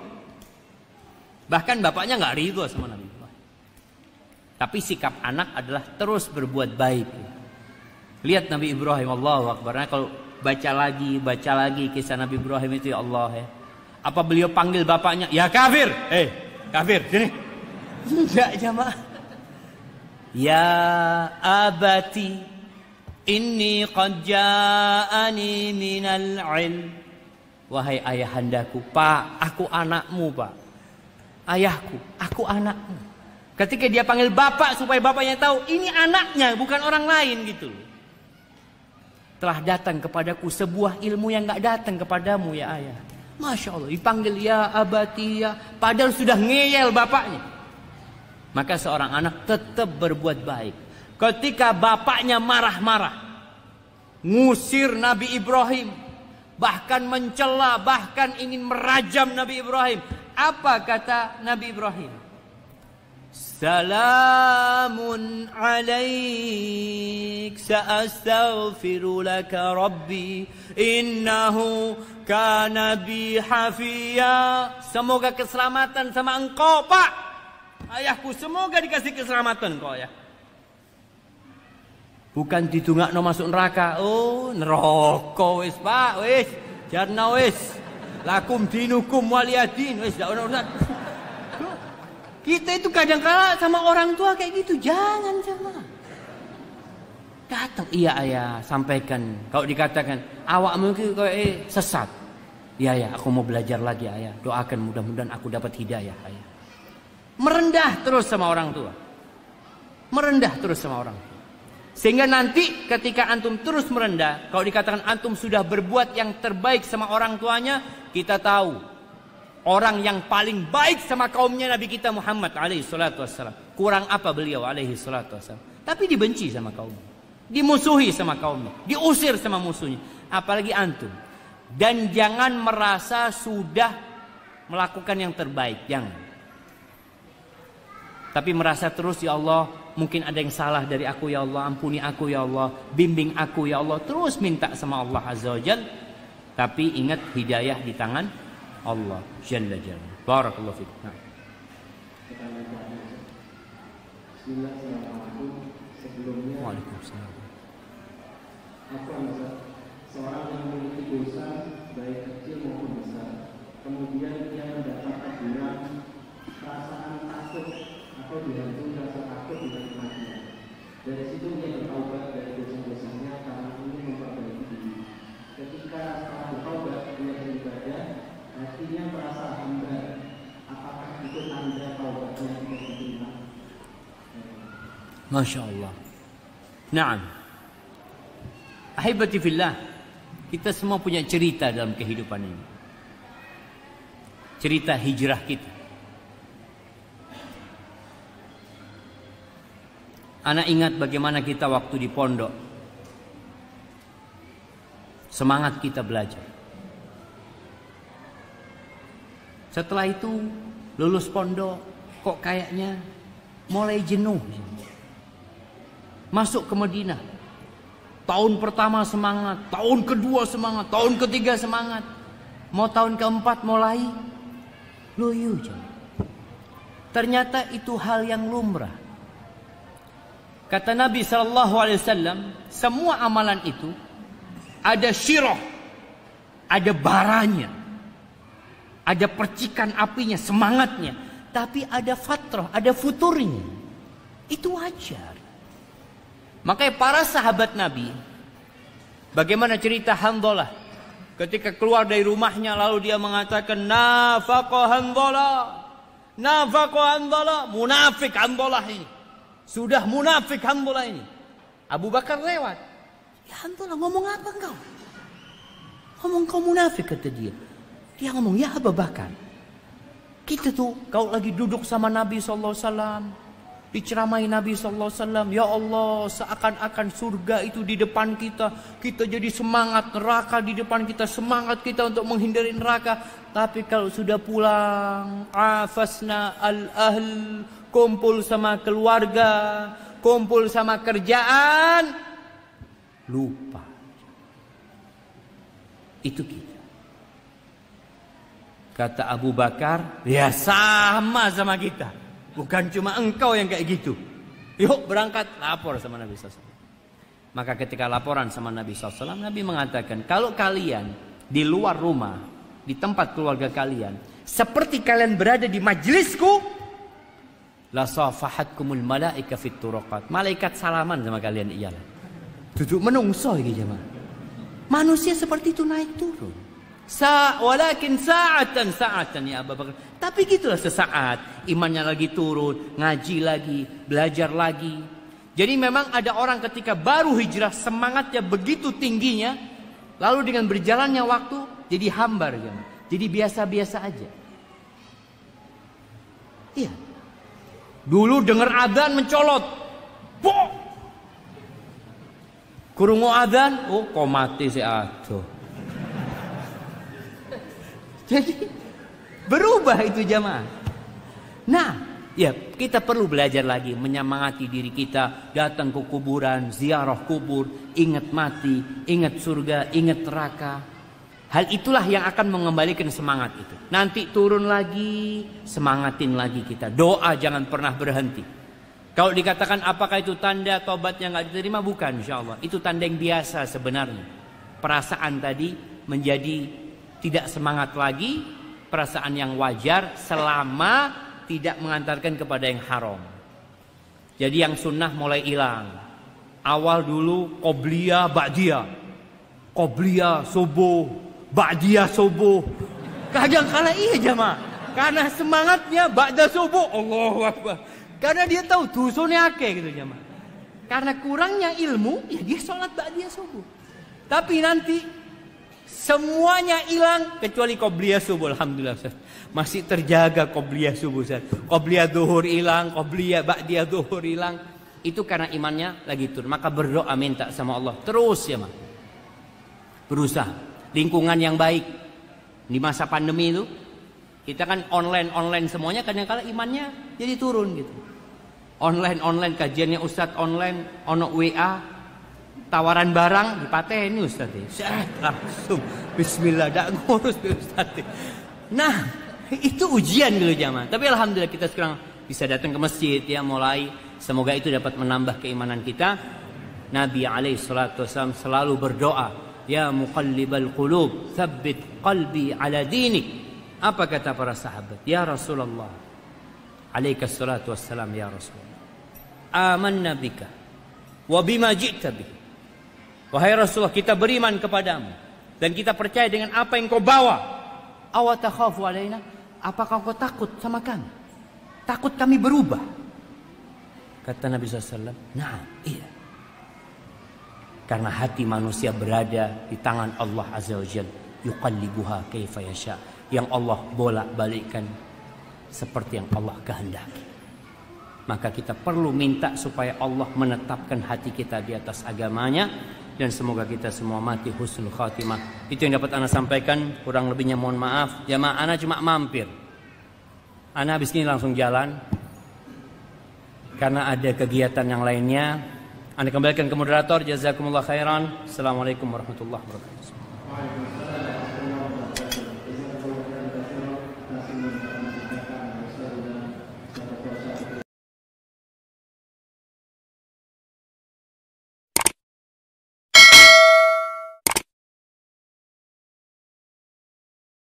Bahkan bapaknya nggak ridho sama Nabi Ibrahim. Tapi sikap anak adalah terus berbuat baik. Lihat Nabi Ibrahim, Allahu Akbar. Nah, kalau baca lagi kisah Nabi Ibrahim itu, ya Allah ya. Apa beliau panggil bapaknya, ya kafir, kafir, sini. Enggak, jamaah. Ya abati, inni qad ja'ani minal ilm. Wahai ayahandaku, Pak, aku anakmu, Pak. Ayahku, aku anakmu. Ketika dia panggil bapak supaya bapaknya tahu ini anaknya, bukan orang lain gitu. Telah datang kepadaku sebuah ilmu yang gak datang kepadamu ya ayah. Masya Allah, dipanggil ya abati ya. Padahal sudah ngeyel bapaknya. Maka seorang anak tetap berbuat baik. Ketika bapaknya marah-marah, ngusir Nabi Ibrahim, bahkan mencela, bahkan ingin merajam Nabi Ibrahim. Apa kata Nabi Ibrahim? Salamun alaik, sa'astaghfiru laka rabbi, innahu kana bi hafiya. Semoga keselamatan sama engkau, Pak. Ayahku, semoga dikasih keselamatan kau ya. Bukan ditungakno masuk neraka. Oh, neraka wis, Pak, wis. Jarna wis. Lakum dinukum waliyadin. Wis, udah. Kita itu kadang-kala sama orang tua kayak gitu. Jangan sama. Datang, iya ayah, sampaikan. Kalau dikatakan, awakmu itu kayak sesat. Iya ya, aku mau belajar lagi ayah. Doakan mudah-mudahan aku dapat hidayah ayah. Merendah terus sama orang tua. Merendah terus sama orang tua. Sehingga nanti ketika antum terus merendah, kalau dikatakan antum sudah berbuat yang terbaik sama orang tuanya, kita tahu orang yang paling baik sama kaumnya Nabi kita Muhammad alaihi salatu wassalam. Kurang apa beliau alaihi salatu wassalam? Tapi dibenci sama kaumnya, dimusuhi sama kaumnya, diusir sama musuhnya. Apalagi antum. Dan jangan merasa sudah melakukan yang terbaik, jangan. Tapi merasa terus, ya Allah, mungkin ada yang salah dari aku ya Allah, ampuni aku ya Allah, bimbing aku ya Allah. Terus minta sama Allah Azza wa Jalla. Tapi ingat hidayah di tangan Allah Jalla Jalla. Barakallahu fiik. Nah. Bismillahirrahmanirrahim. Sebelumnya, Waalaikumsalam. apa seorang yang memiliki dosa baik kecil maupun besar, kemudian dia mendapat teguran, perasaan takut atau dihantui rasa takut dengan kematian. Dari situ dia bertaubat dari dosa-dosanya karena ingin memperbaiki diri. Ketika setelah bertaubat dia beribadah, hatinya merasa hamba. Apakah itu tanda taubatnya tidak diterima? Masya Allah. Naam. Ahibati fillah, kita semua punya cerita dalam kehidupan ini. Cerita hijrah kita. Anak ingat bagaimana kita waktu di pondok. Semangat kita belajar. Setelah itu lulus pondok, kok kayaknya mulai jenuh. Masuk ke Madinah. Tahun pertama semangat, tahun kedua semangat, tahun ketiga semangat. Mau tahun keempat mulai loyo. Ternyata itu hal yang lumrah. Kata Nabi SAW, semua amalan itu ada syirah, ada baranya, ada percikan apinya, semangatnya. Tapi ada fatrah, ada futurnya. Itu wajar. Makanya para sahabat Nabi, bagaimana cerita Hanzalah ketika keluar dari rumahnya lalu dia mengatakan nafaqa Hanzalah, nafaqa Hanzalah, munafik Hanzalah ini. Sudah munafik Hanzalah ini. Abu Bakar lewat. Ya Hanzalah, ngomong apa engkau? Ngomong kau munafik, kata dia. Dia ngomong, ya Abu Bakar, kita tuh kau lagi duduk sama Nabi SAW, diceramai Nabi SAW, ya Allah, seakan-akan surga itu di depan kita. Kita jadi semangat, neraka di depan kita, semangat kita untuk menghindari neraka. Tapi kalau sudah pulang, afasna al-ahl, kumpul sama keluarga, kumpul sama kerjaan, lupa. Itu kita. Kata Abu Bakar, ya sama kita. Bukan cuma engkau yang kayak gitu. Yuk berangkat, lapor sama Nabi SAW. Maka ketika laporan sama Nabi SAW, Nabi mengatakan, kalau kalian di luar rumah, di tempat keluarga kalian, seperti kalian berada di majlisku, la safahatkumul malaika fit turaqat. Malaikat salaman sama kalian iyalah. Duduk menungso iki jemaah. Manusia seperti itu naik turun. Walakin sa'atan ya Abu Bakar. Tapi gitulah sesaat, imannya lagi turun, ngaji lagi, belajar lagi. Jadi memang ada orang ketika baru hijrah semangatnya begitu tingginya, lalu dengan berjalannya waktu jadi hambar jemaah. Jadi biasa-biasa aja. Iya. Dulu dengar adzan mencolot. Boh. Kurungu adzan, oh kok mati si aduh. Jadi berubah itu jamaah. Nah, ya kita perlu belajar lagi menyemangati diri kita, datang ke kuburan, ziarah kubur, ingat mati, ingat surga, ingat neraka. Hal itulah yang akan mengembalikan semangat itu. Nanti turun lagi, semangatin lagi kita. Doa jangan pernah berhenti. Kalau dikatakan apakah itu tanda tobatnya nggak diterima, bukan, insya Allah. Itu tanda yang biasa sebenarnya. Perasaan tadi menjadi tidak semangat lagi, perasaan yang wajar selama tidak mengantarkan kepada yang haram. Jadi yang sunnah mulai hilang. Awal dulu qobliyah, ba'diyah. Qobliyah, subuh, ba'diyah, subuh. Kadang-kala iya jamaah. Karena semangatnya ba'da subuh, Allahu Akbar. Karena dia tahu dusunnya akeh gitu jamaah. Karena kurangnya ilmu, ya dia sholat ba'diyah subuh. Tapi nanti semuanya hilang kecuali qobliyah subuh. Alhamdulillah Ustaz. Masih terjaga qobliyah subuh Ustaz. Qobliyah zuhur hilang, qobliyah ba'diyah zuhur hilang. Itu karena imannya lagi turun. Maka berdoa minta sama Allah terus ya Mas. Berusaha. Lingkungan yang baik. Di masa pandemi itu kita kan online semuanya, kadang-kadang imannya jadi turun gitu. Online kajiannya Ustaz online, ono WA, tawaran barang dipateni Ustaz. Langsung bismillah dak ngurus Ustaz. Nah, itu ujian dulu jamaah. Tapi alhamdulillah kita sekarang bisa datang ke masjid ya, mulai semoga itu dapat menambah keimanan kita. Nabi alaihi salatu wasallam selalu berdoa, ya muqallibal qulub, tsabbit qalbi ala dinik. Apa kata para sahabat? Ya Rasulullah, alaika salatu wassalam ya Rasulullah, amanna bika wa bima ji'ta bihi. Wahai Rasulullah, kita beriman kepadamu dan kita percaya dengan apa yang kau bawa. Awa takhafu alaina? Apakah kau takut sama kami? Takut kami berubah? Kata Nabi SAW, nah iya. Karena hati manusia berada di tangan Allah Azza wa Jalla, yuqallibuha kaifa yasha, yang Allah bolak-balikkan seperti yang Allah kehendaki. Maka kita perlu minta supaya Allah menetapkan hati kita di atas agamanya, dan semoga kita semua mati husnul khatimah. Itu yang dapat ana sampaikan, kurang lebihnya mohon maaf. Jamaah ana cuma mampir. Ana habis ini langsung jalan karena ada kegiatan yang lainnya. Ana kembalikan ke moderator. Jazakumullah khairan. Assalamualaikum warahmatullahi wabarakatuh.